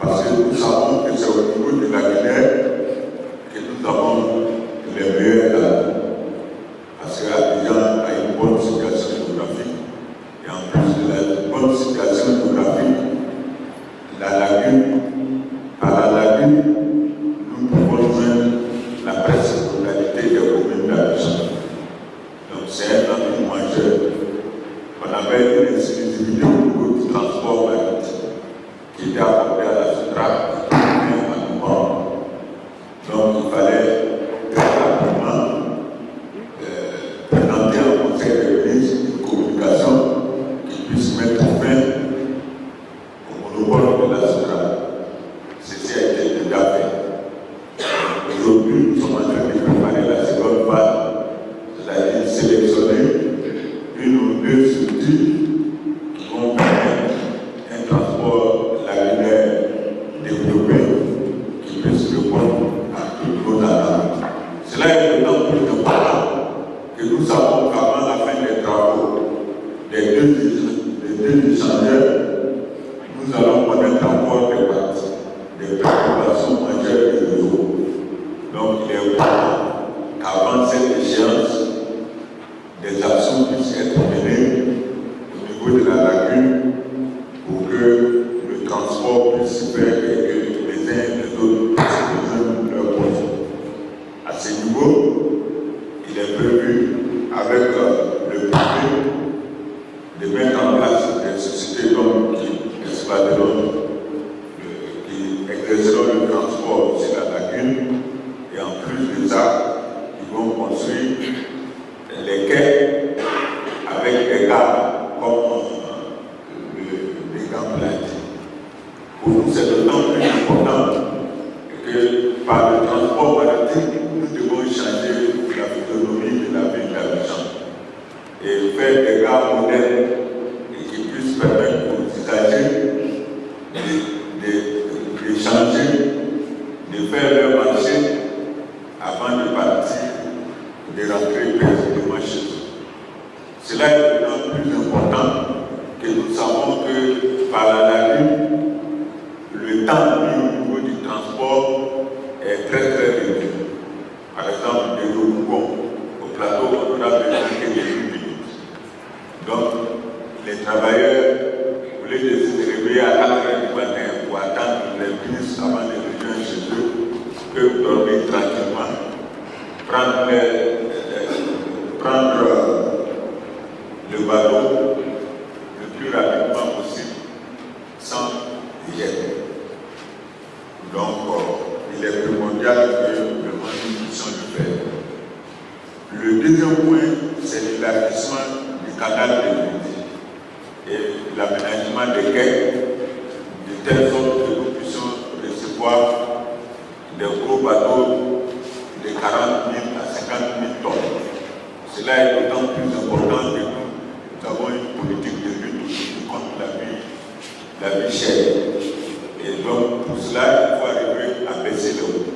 parce que nous savons que c'est au niveau du lacunaire que nous avons les meilleurs dates. Parce qu'Abidjan a une bonne situation géographique et en plus de la bonne situation géographique, la lagune, par la lagune, nous pouvons joindre la presque totalité des communes d'Abidjan. Donc c'est un enjeu majeur. On avait une exclusivité au niveau du transport maritime qui était accordée à la SUTRA et à nous. Donc il fallait très rapidement présenter un conseil de ministre de communication qui puisse mettre fin au monopole de la SUTRA. Ceci a été déjà fait. Aujourd'hui, nous sommes en train de préparer la seconde phase, c'est-à-dire sélectionner une ou deux structures qui vont permettre un transport lacunaire développé qui puisse répondre à toutes nos attentes. Cela est d'autant plus important que nous savons qu'avant la fin des travaux des deux échangeurs, nous allons connaître encore des préoccupations majeures du réseau. Donc il est important qu'avant cette échéance, des actions puissent être menées au niveau de la lagune pour que le transport puisse se faire et que les uns et les autres puissent rejoindre leur poste. À ce niveau, il est prévu avec le privé de mettre en place des sociétés qui exploiteront, qui exerceront le transport sur la lagune et en plus de ça, ils vont construire les quais avec des gares comme les gants plates. Pour nous, c'est d'autant plus important que par le transport maritime, nous devons changer la physionomie de la ville d'Abidjan et faire des gares modernes et qui puissent permettre aux usagers de changer, de faire leur marché avant de partir, de rentrer paisiblement chez eux. Cela est d'autant plus important que nous savons que par la lagune, le temps mis au niveau du transport est très très réduit. Par exemple, de Yopougon au plateau, on a besoin que de 8 minutes. Donc, les travailleurs, au lieu de se réveiller à 4 heures du matin pour attendre les bus avant de rejoindre chez eux, peuvent dormir tranquillement, prendre le bateau le plus rapidement possible sans hygiène. Donc, il est primordial que vraiment nous puissions le faire. Le deuxième point, c'est l'élargissement du canal de Midi et l'aménagement des quais de telle sorte que nous puissions recevoir des gros bateaux de 40 000 à 50 000 tonnes. Cela est d'autant plus important que nous avons une politique de lutte contre la vie chère. Et donc, pour cela, il faut arriver à baisser le coût.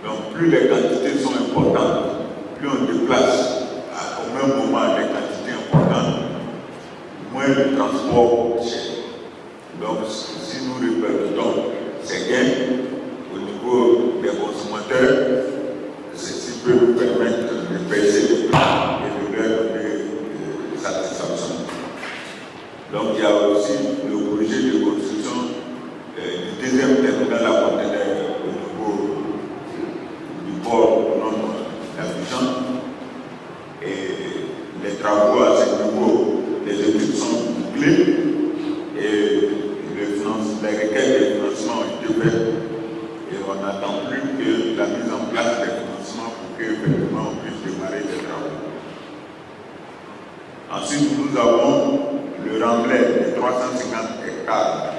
Donc, plus les quantités sont importantes, plus on déplace au même moment des quantités importantes, moins le transport cher. Donc, si nous répercutons ces gains au niveau des consommateurs, ceci peut nous permettre de baisser les prix et de leur donner satisfaction. Donc, il y a aussi le projet de construction du deuxième terminal à conteneurs au niveau du port non d'Abidjan. Et les travaux à ce niveau, les études sont bouclées et les requêtes de financement ont été faites. Et on n'attend plus que la mise en place des financements pour qu'effectivement on puisse démarrer les travaux. Ensuite, nous avons le remblai de 350 hectares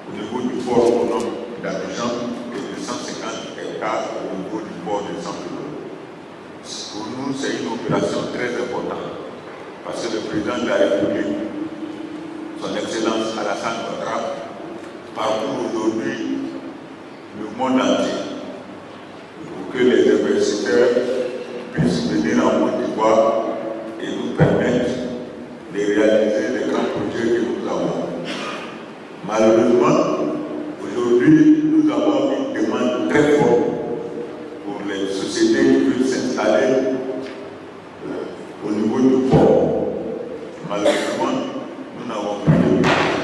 au niveau du port autonome d'Abidjan et de 150 hectares au niveau du port de Saint-Paulo. Pour nous, c'est une opération très importante parce que le président de la République, son Excellence Alassane Ouattara, parcourt aujourd'hui le monde entier pour que les investisseurs puissent venir en Côte d'Ivoire et nous permettre de réaliser les grands projets que nous avons. Malheureusement, aujourd'hui, nous avons une demande très forte pour les sociétés qui veulent s'installer au niveau du port. Malheureusement, nous n'avons plus de place.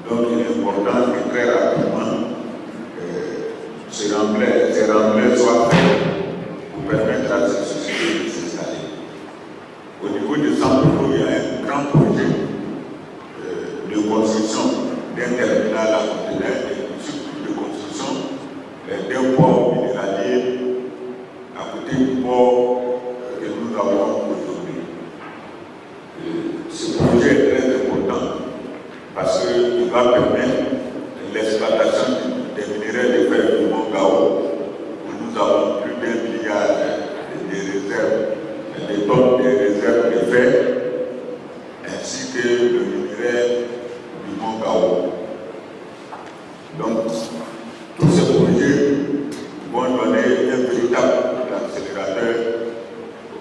Donc il est important que très rapidement ces remblais soient faits pour permettre à ces sociétés de s'installer. Au niveau de Saint-Paulo, il y a un grand projet de construction d'un terminal à conteneurs et surtout de construction d'un port minéralier à côté du port que nous avons aujourd'hui. Ce projet est très important parce qu'il va permettre l'exploitation des minéraux de fer du Mont Gao, où nous avons plus d'1 milliard de réserves, de tonnes de réserves de fer, ainsi que le minerai du Mont Gao. Donc, tous ces projets vont donner un véritable accélérateur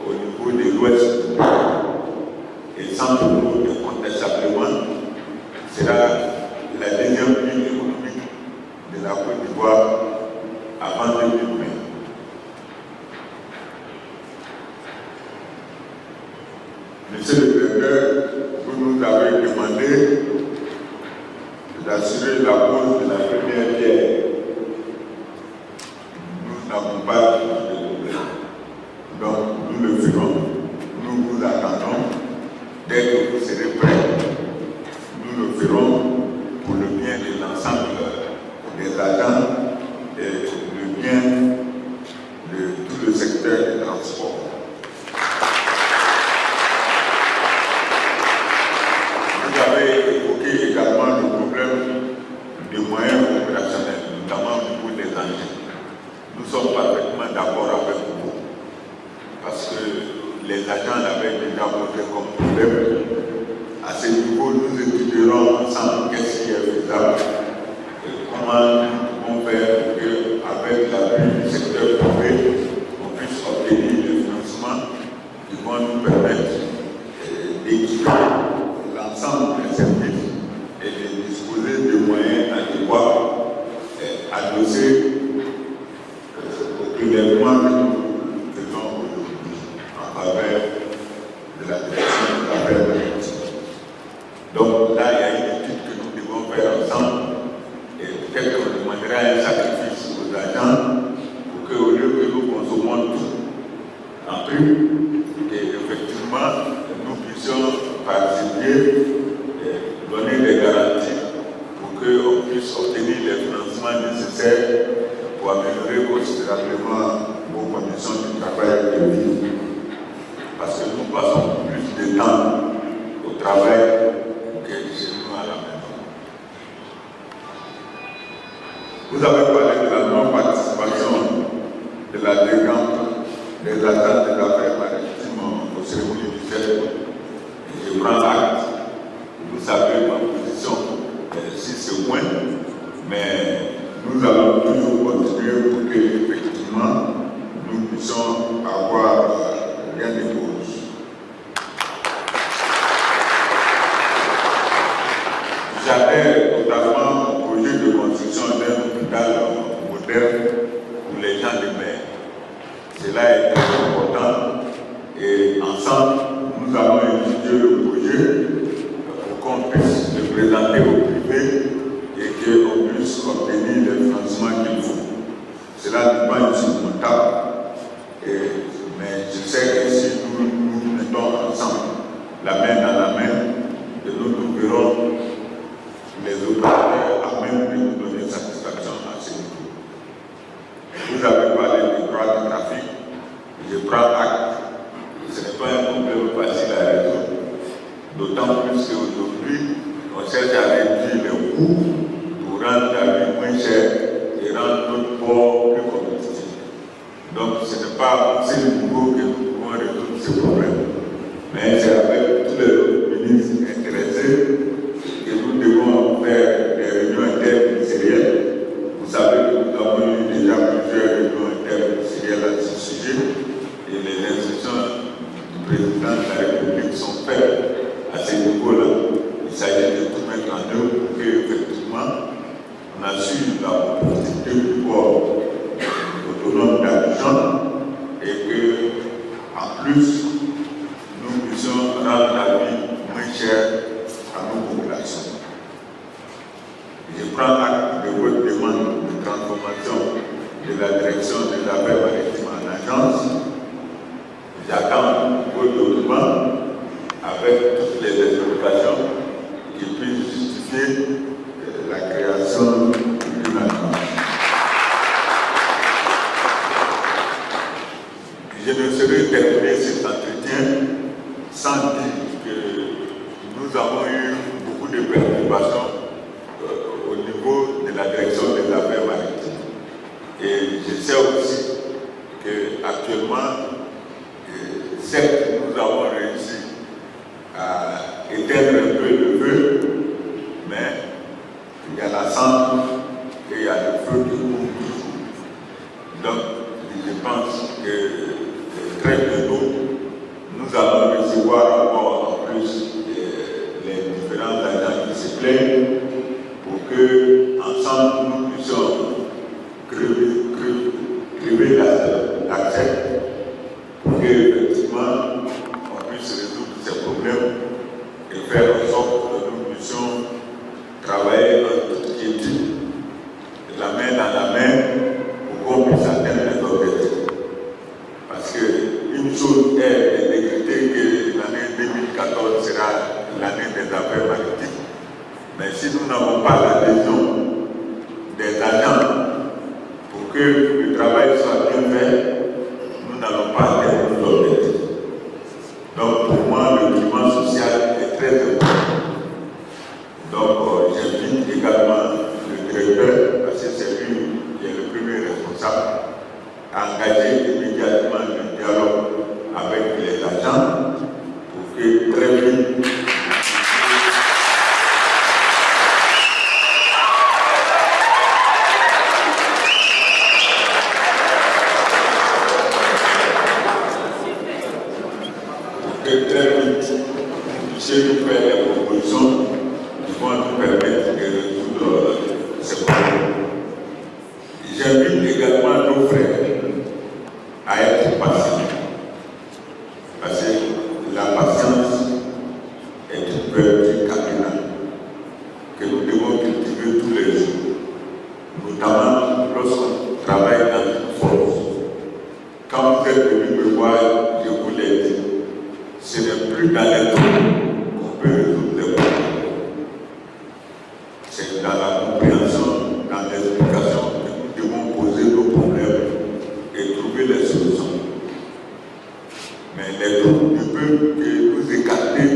au niveau de l'Ouest du pays. Et Saint-Paulo, incontestablement, sera la deuxième ville économique de la Côte d'Ivoire avant 2020. Monsieur le directeur, vous nous avez demandé d'assurer la pose de la première pierre. Nous n'avons pas de problème. Donc, nous le ferons. Nous vous attendons. Dès que vous serez prêts, nous le ferons pour le bien de l'ensemble des agents et le bien de tout le secteur du transport. Vous avez évoqué également le problème des moyens opérationnels, notamment au niveau des engins. Nous sommes parfaitement d'accord avec vous, parce que les agents l'avaient déjà posé comme problème. À ce niveau, nous étudierons ensemble qu'est-ce qui est faisable et comment nous pouvons faire pour qu'avec l'appui du secteur privé, on puisse obtenir des financements qui vont nous permettre d'équiper l'ensemble des services et de disposer de moyens adéquats adossés au prélèvement que nous faisons aujourd'hui en faveur de la direction de l'affaire maritime. Donc là, il y a une étude que nous devons faire ensemble et peut-être qu'on demandera un sacrifice aux agents pour qu'au lieu que nous consommons tout en prime, qu'effectivement nous puissions participer et donner des garanties pour qu'on puisse obtenir les financements nécessaires pour améliorer considérablement vos conditions de travail et de vie. Parce que nous passons plus de temps au travail que chez nous à la maison. Vous avez parlé de la non-participation de la décante des agents de l'affaire maritime aux cérémonies du CERF. Je prends acte. Vous savez ma position sur ce point, mais nous allons toujours continuer pour que, effectivement, nous puissions avoir rien de cause. J'adhère totalement au projet de construction d'un hôpital moderne pour les gens de mer. Cela est très important et ensemble, nous allons étudier le projet pour qu'on puisse le présenter au privé et qu'on puisse obtenir les financements qu'il faut. Cela n'est pas insurmontable, mais je sais que si nous mettons ensemble la main dans la main, que nous trouverons les opérateurs à même de nous donner satisfaction à ce niveau. ce n'est pas à ce niveau que nous pouvons résoudre ce problème. Mais c'est avec tous les ministres intéressés que nous devons faire des réunions interministérielles. Vous savez que nous avons eu déjà plusieurs réunions interministérielles à ce sujet et les instructions du président de la République sont faites à ce niveau-là. Il s'agit de tout mettre en œuvre pour qu'effectivement on assure la propriété du port autonome d'Abidjan et que, en plus, nous puissions rendre la vie moins chère à nos populations. Je prends acte de votre demande de transformation de la direction des affaires maritimes en agence. J'attends vos documents avec toutes les explications qui puissent justifier la création d'une agence. Je ne saurais terminer cet entretien sans dire que nous avons eu beaucoup de préoccupations au niveau de la direction des affaires maritimes. Et je sais aussi qu'actuellement, certes, nous avons réussi à éteindre un peu le feu, mais il y a la cendre et il y a le feu qui court toujours. Donc, je pense que très bientôt, nous allons recevoir encore en plus les différents agents qui se plaignent pour que, ensemble, nous puissions crever l'accès pour qu'effectivement, on puisse résoudre ces problèmes et faire en sorte que nous puissions travailler en toute quiétude, la main dans la main, pour qu'on puisse atteindre les objectifs. Parce qu'une chose est de décréter que l'année 2014 sera l'année des affaires maritimes. Mais si nous n'avons pas l'adhésion des agents pour que le travail soit bien fait, nous n'allons pas atteindre nos objectifs. Donc pour moi, le climat social est très important. Donc j'invite également le directeur, parce que c'est lui qui est le premier responsable, à engager immédiatement le dialogue avec les agents pour que très vite nous puissions faire des propositions qui vont nous permettre de résoudre ces problèmes. J'invite également nos frères à être patients, parce que la patience est une vertu cardinale que nous devons cultiver tous les jours, notamment lorsqu'on travaille dans une force. Quand vous êtes venu me voir, je vous l'ai dit, ce n'est plus dans les temps qu'on peut résoudre les problèmes. C'est dans la compréhension, dans l'explication que nous devons poser nos problèmes et trouver les solutions. Mais les troupes ne peuvent que nous écarter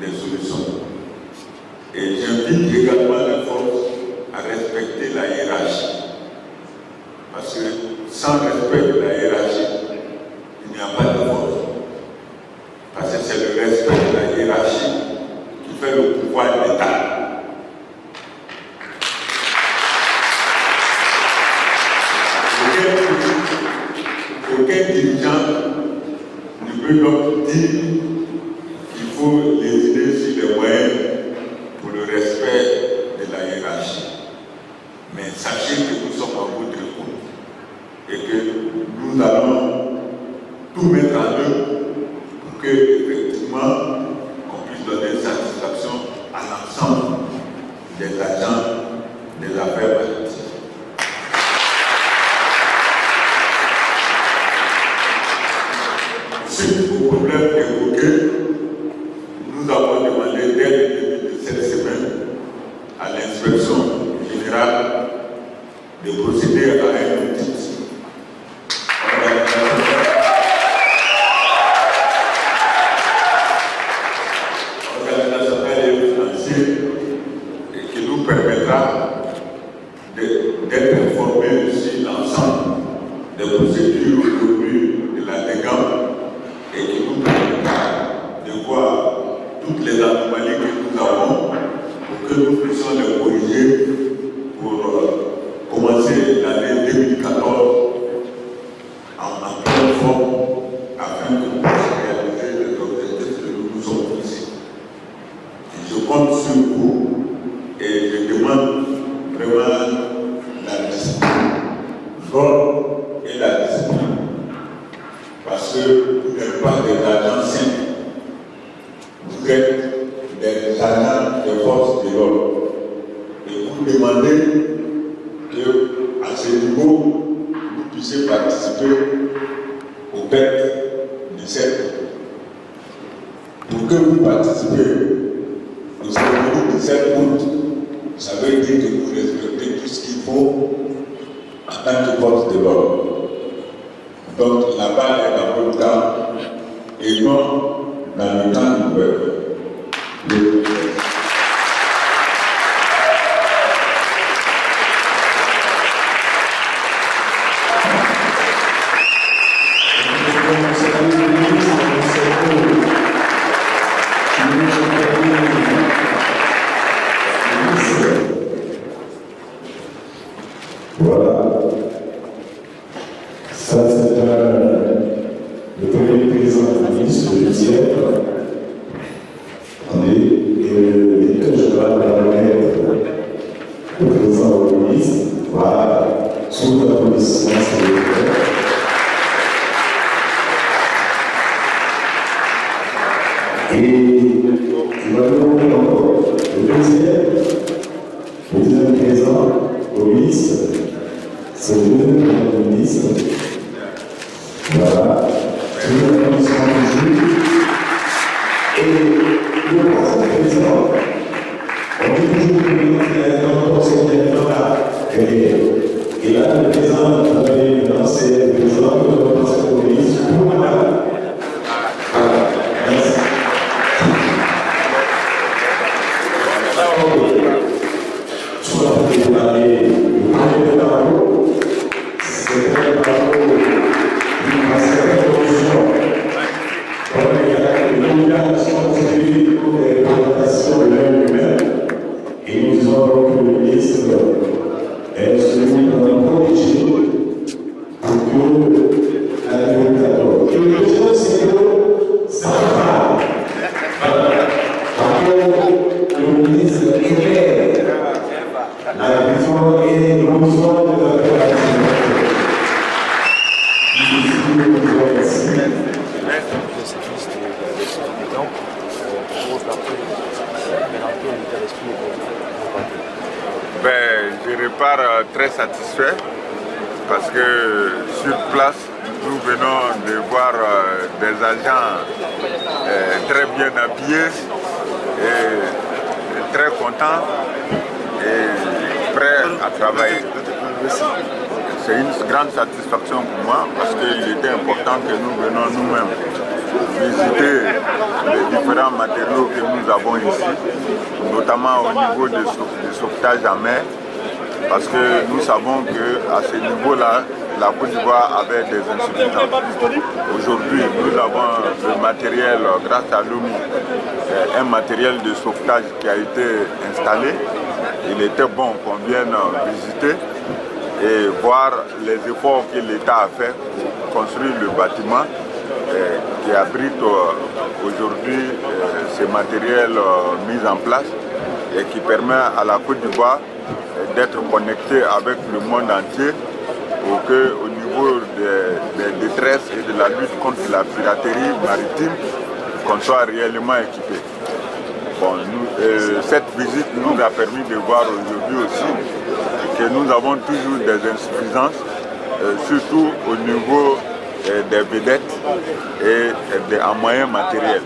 les solutions. Et j'invite également les forces à respecter la hiérarchie. Parce que sans respect de la hiérarchie, il n'y a pas de force. Parce que c'est le respect de la hiérarchie qui fait le pouvoir de l'État. Aucun dirigeant ne peut donc dire qu'il faut décider sur les moyens pour le respect de la hiérarchie. Mais sachez que nous sommes à votre écoute et que nous allons tout mettre en œuvre pour que, effectivement, on puisse donner satisfaction à l'ensemble des agents des affaires maritimes. Suite aux problèmes évoqués, nous avons demandé dès le début de cette semaine à l'inspection générale de procéder à un audit organisationnel et financier et qui nous permettra d'être informés sur l'ensemble des procédures connues de la DEGAM et qui nous permettra de voir toutes les anomalies que nous avons pour que nous puissions les corriger pour commencer l'année 2014 en pleine forme afin que nous puissions réaliser les objectifs que nous nous sommes fixés. Je compte sur vous et je demande vraiment la discipline, l'ordre et la discipline. Parce que vous n'êtes pas des agents simples, vous êtes des agents des forces de l'ordre. Et vous demandez qu'à ce niveau, vous puissiez participer aux fêtes du 7. Pour que vous participez aux cérémonies du 7 août, ça veut dire que vous respectez tout ce qu'il faut en tant que force de l'ordre. Donc la balle est dans votre camp et non dans le camp du peuple. Voilà. Ça, c'est le premier président du ministre, le deuxième. Attendez, et que je vais remettre le président du ministre. Voilà. Sous l'applaudissement, s'il vous plaît. Et il va nous donner encore le deuxième président au ministre. C'est le Premier ministre. Voilà. Sous l'applaudissement du juge. Et le troisième président, on dit toujours que le conseil là. Et là, le président c'est le président de la conseil du ministre pour madame. Voilà. Merci. Soit pour déclarer le premier parole, c'est le parole d'une certaine position. Comme il y a une nomination civile pour les présentations de l'un lui-même, et nous disons donc que le ministre est celui qu'on a corrigé pour que la démocratie. Et le deuxième, c'est que ça va. Le ministre éclaire la vision et l'émotion de la coalition. Je repars très satisfait parce que sur place, nous venons de voir des agents très bien habillés et très contents et prêts à travailler. C'est une grande satisfaction pour moi parce qu'il était important que nous venions nous-mêmes visiter les différents matériaux que nous avons ici, notamment au niveau du sauvetage en mer, parce que nous savons qu'à ce niveau-là, la Côte d'Ivoire avait des insuffisances. Aujourd'hui, nous avons le matériel, grâce à l'OMI, un matériel de sauvetage qui a été installé. Il était bon qu'on vienne visiter et voir les efforts que l'État a fait pour construire le bâtiment qui abrite aujourd'hui ces matériels mis en place et qui permet à la Côte d'Ivoire d'être connectée avec le monde entier pour qu'au niveau des détresses et de la lutte contre la piraterie maritime, qu'on soit réellement équipé. Bon, cette visite nous a permis de voir aujourd'hui aussi que nous avons toujours des insuffisances, surtout au niveau des vedettes et en moyens matériels.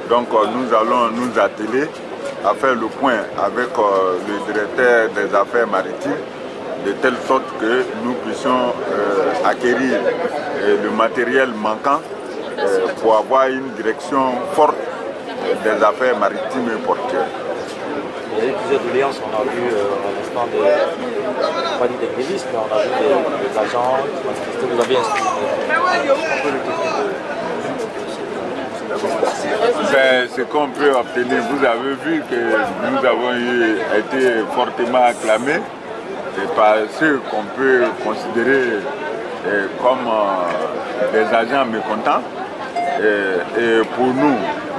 Donc nous allons nous atteler à faire le point avec le directeur des affaires maritimes, de telle sorte que nous puissions acquérir le matériel manquant pour avoir une direction forte des affaires maritimes et portuaires. Il y a eu plusieurs doléances, on a vu à l'instant pas dit des grévistes, mais on a vu des agents qui manifestaient. Vous avez instruit. On peut le ce qu'on peut obtenir. Vous avez vu que nous avons été fortement acclamés par ceux qu'on peut considérer comme des agents mécontents. Et pour nous,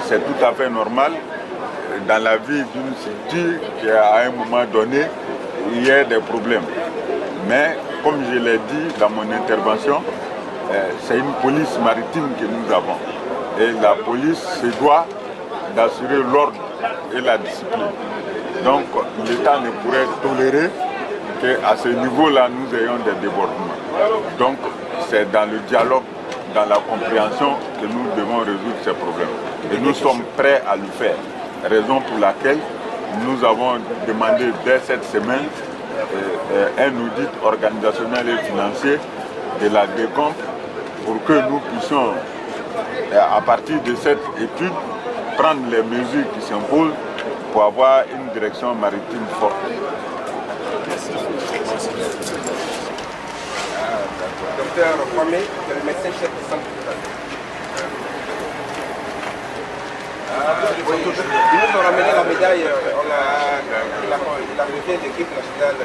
c'est tout à fait normal dans la vie d'une structure qu'à un moment donné, il y ait des problèmes. Mais comme je l'ai dit dans mon intervention, c'est une police maritime que nous avons. Et la police se doit d'assurer l'ordre et la discipline. Donc l'État ne pourrait tolérer qu'à ce niveau-là, nous ayons des débordements. Donc c'est dans le dialogue, dans la compréhension que nous devons résoudre ces problèmes. Et nous sommes prêts à le faire. Raison pour laquelle nous avons demandé dès cette semaine un audit organisationnel et financier de la DECOM pour que nous puissions, à partir de cette étude, prendre les mesures qui s'imposent pour avoir une direction maritime forte. Docteur Kwame, le médecin chef du centre ils nous ont ramené la médaille, la médaille d'équipe nationale.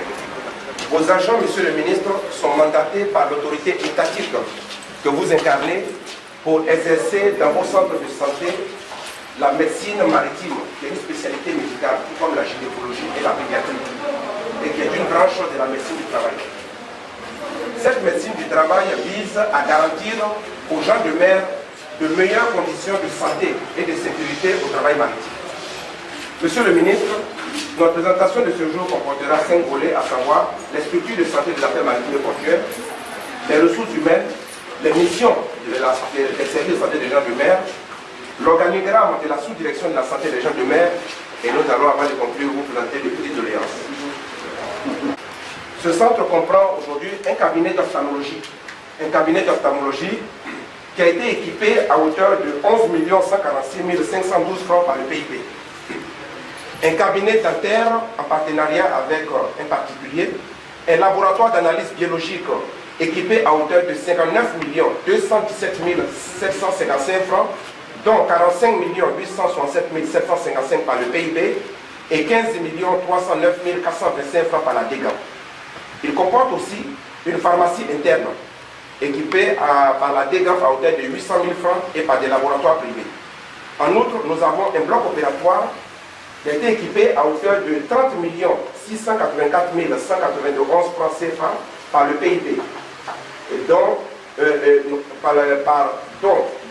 Vos agents, monsieur le ministre, sont mandatés par l'autorité étatique que vous incarnez pour exercer dans vos centres de santé la médecine maritime, qui est une spécialité médicale, tout comme la gynécologie et la pédiatrie, et qui est une branche de la médecine du travail. Cette médecine du travail vise à garantir aux gens de mer de meilleures conditions de santé et de sécurité au travail maritime. Monsieur le ministre, notre présentation de ce jour comportera 5 volets, à savoir les structures de santé des affaires maritimes et portuaires, les ressources humaines, les missions des services de santé des gens de mer, l'organigramme de la sous-direction de la santé des gens de mer, et nous allons, avant de conclure, vous présenter les petites doléances. Ce centre comprend aujourd'hui un cabinet d'ophtalmologie. Qui a été équipé à hauteur de 11 146 512 francs par le PIB. Un cabinet dentaire en partenariat avec un particulier, un laboratoire d'analyse biologique équipé à hauteur de 59 217 755 francs, dont 45 867 755 par le PIB et 15 309 425 francs par la DEGAM. Il comporte aussi une pharmacie interne équipée par la DEGAM à hauteur de 800 000 francs et par des laboratoires privés. En outre, nous avons un bloc opératoire qui a été équipé à hauteur de 30 684 191 francs CFA par le PIB, dont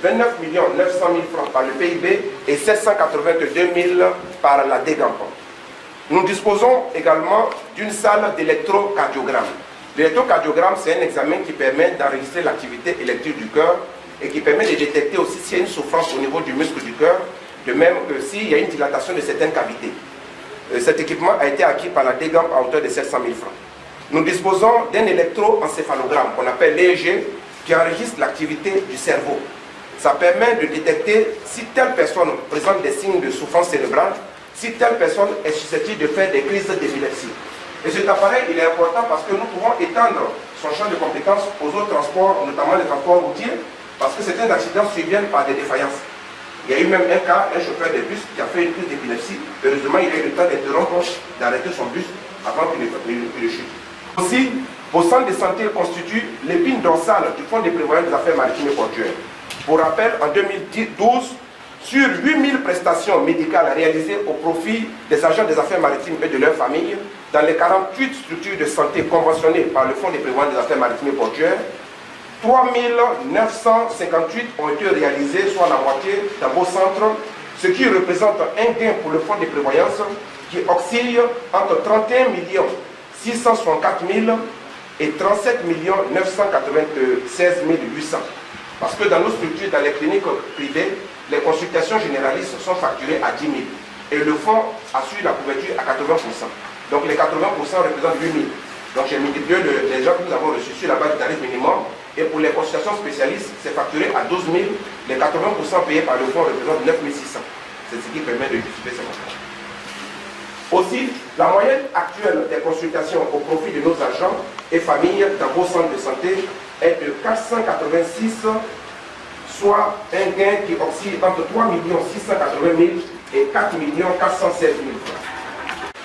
29 900 000 francs par le PIB et 782 000 par la DEGAM. Nous disposons également d'une salle d'électrocardiogramme. L'électrocardiogramme, c'est un examen qui permet d'enregistrer l'activité électrique du cœur et qui permet de détecter aussi s'il y a une souffrance au niveau du muscle du cœur, de même que s'il y a une dilatation de certaines cavités. Cet équipement a été acquis par la DEGAM à hauteur de 700 000 francs. Nous disposons d'un électroencéphalogramme qu'on appelle l'EEG qui enregistre l'activité du cerveau. Ça permet de détecter si telle personne présente des signes de souffrance cérébrale, si telle personne est susceptible de faire des crises d'épilepsie. Et cet appareil, il est important parce que nous pouvons étendre son champ de compétences aux autres transports, notamment les transports routiers, parce que certains accidents surviennent par des défaillances. Il y a eu même un cas, un chauffeur de bus qui a fait une crise d'épilepsie. Heureusement, il a eu le temps d'interrompre, d'arrêter son bus avant qu'il ne chute. Aussi, vos centres de santé constituent l'épine dorsale du Fonds de prévoyance des affaires maritimes et portuaires. Pour rappel, en 2012, sur 8000 prestations médicales réalisées au profit des agents des affaires maritimes et de leurs familles, dans les 48 structures de santé conventionnées par le Fonds de prévoyance des affaires maritimes et portuaires, 3958 ont été réalisées, soit la moitié, dans vos centres, ce qui représente un gain pour le Fonds de prévoyance qui oscille entre 31 664 000 et 37 996 800. Parce que dans nos structures, dans les cliniques privées, les consultations généralistes sont facturées à 10 000 et le fonds assure la couverture à 80%. Donc les 80% représentent 8 000. Donc j'ai multiplié les gens que nous avons reçus sur la base du tarif minimum et pour les consultations spécialistes, c'est facturé à 12 000. Les 80% payés par le fonds représentent 9 600. C'est ce qui permet de justifier ces contrats. Aussi, la moyenne actuelle des consultations au profit de nos agents et familles dans vos centres de santé est de 486, soit un gain qui oscille entre 3 680 000 et 4 416 000 francs.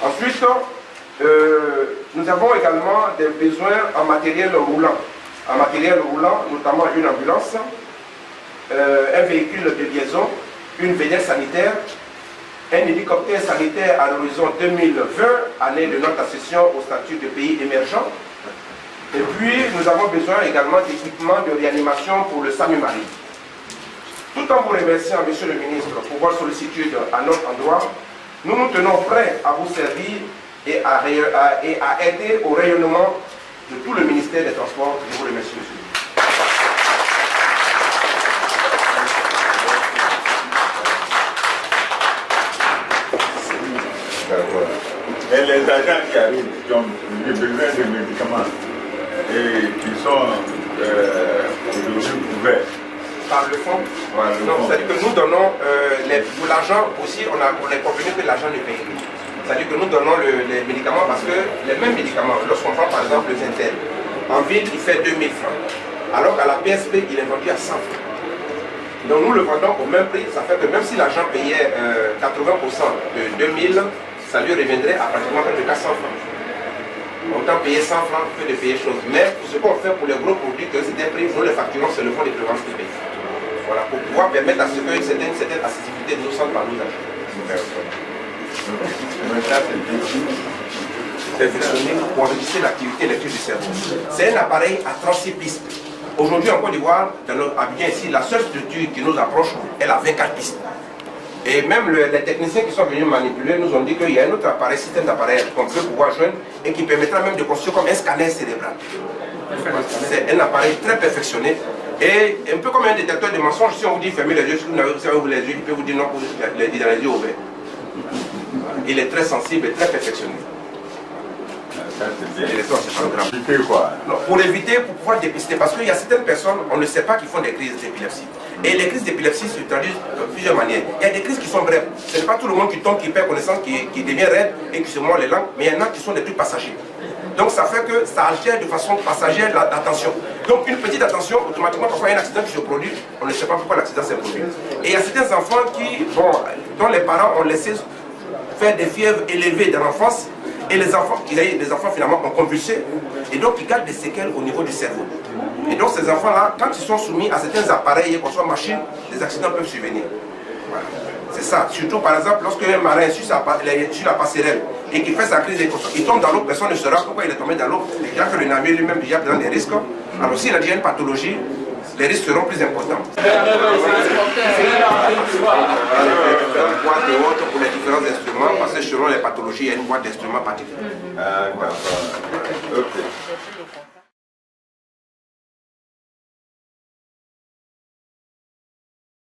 Ensuite, nous avons également des besoins en matériel roulant. En matériel roulant, notamment une ambulance, un véhicule de liaison, une vedette sanitaire, un hélicoptère sanitaire à l'horizon 2020, année de notre accession au statut de pays émergent. Et puis, nous avons besoin également d'équipements de réanimation pour le SAMU Marine. Tout en vous remerciant, Monsieur le Ministre, pour votre sollicitude à notre endroit, nous nous tenons prêts à vous servir et à aider au rayonnement de tout le ministère des Transports. Je vous remercie, Monsieur. Et les agents qui arrivent, qui ont besoin de médicaments et qui sont aujourd'hui couverts. Par le fonds. C'est-à-dire que nous donnons l'argent aussi, on est convenu que l'argent ne paye plus. C'est-à-dire que nous donnons les médicaments parce que les mêmes médicaments, lorsqu'on prend par exemple le Zintel, en ville il fait 2000 francs, alors qu'à la PSP il est vendu à 100 francs. Donc nous le vendons au même prix, ça fait que même si l'agent payait 80% de 2000, ça lui reviendrait à pratiquement près de 400 francs. Autant payer 100 francs que de payer chose. Mais pour ce qu'on fait pour les gros produits, que c'est des prix, nous les facturons, c'est le fonds de prévoyance qui paye. Voilà, pour pouvoir permettre à ce qu'il y ait une certaine accessibilité de nos centres par nos agents. C'est fonctionné pour enregistrer l'activité électrique du cerveau. C'est un appareil à 36 pistes. Aujourd'hui en Côte d'Ivoire, à bien ici, la seule structure qui nous approche, elle a 24 pistes. Et même les techniciens qui sont venus manipuler nous ont dit qu'il y a un autre appareil, système d'appareil qu'on peut pouvoir joindre et qui permettra même de construire comme un scanner cérébral. C'est un appareil très perfectionné et un peu comme un détecteur de mensonges. Si on vous dit fermez les yeux, si vous n'avez pas les yeux, il peut vous dire non, vous les dans les yeux ouverts. Il est très sensible et très perfectionné. Pour éviter, pour pouvoir dépister, parce qu'il y a certaines personnes, on ne sait pas qu'ils font des crises d'épilepsie. Et les crises d'épilepsie se traduisent de plusieurs manières. Il y a des crises qui sont brèves. Ce n'est pas tout le monde qui tombe, qui perd connaissance, qui devient raide et qui se mord les langues, mais il y en a qui sont des trucs passagers. Donc ça fait que ça altère de façon passagère l'attention. Donc une petite attention, automatiquement, parfois il y a un accident qui se produit, on ne sait pas pourquoi l'accident s'est produit. Et il y a certains enfants dont les parents ont laissé faire des fièvres élevées dans l'enfance, et les enfants finalement ont convulsé, et donc ils gardent des séquelles au niveau du cerveau. Et donc ces enfants-là, quand ils sont soumis à certains appareils, qu'on soit machine, les accidents peuvent survenir. Voilà. C'est ça. Surtout par exemple, lorsqu'un marin est sur la passerelle et qu'il fait sa crise d'émotion, il tombe dans l'eau, personne ne saura pourquoi il est tombé dans l'eau. Il y a que le navire lui-même déjà prend des risques. Alors s'il a déjà une pathologie, les risques seront plus importants. Boîte et autres pour les différents instruments, parce que selon les pathologies, il y a une boîte d'instruments particulière. Ah, d'accord. Ok.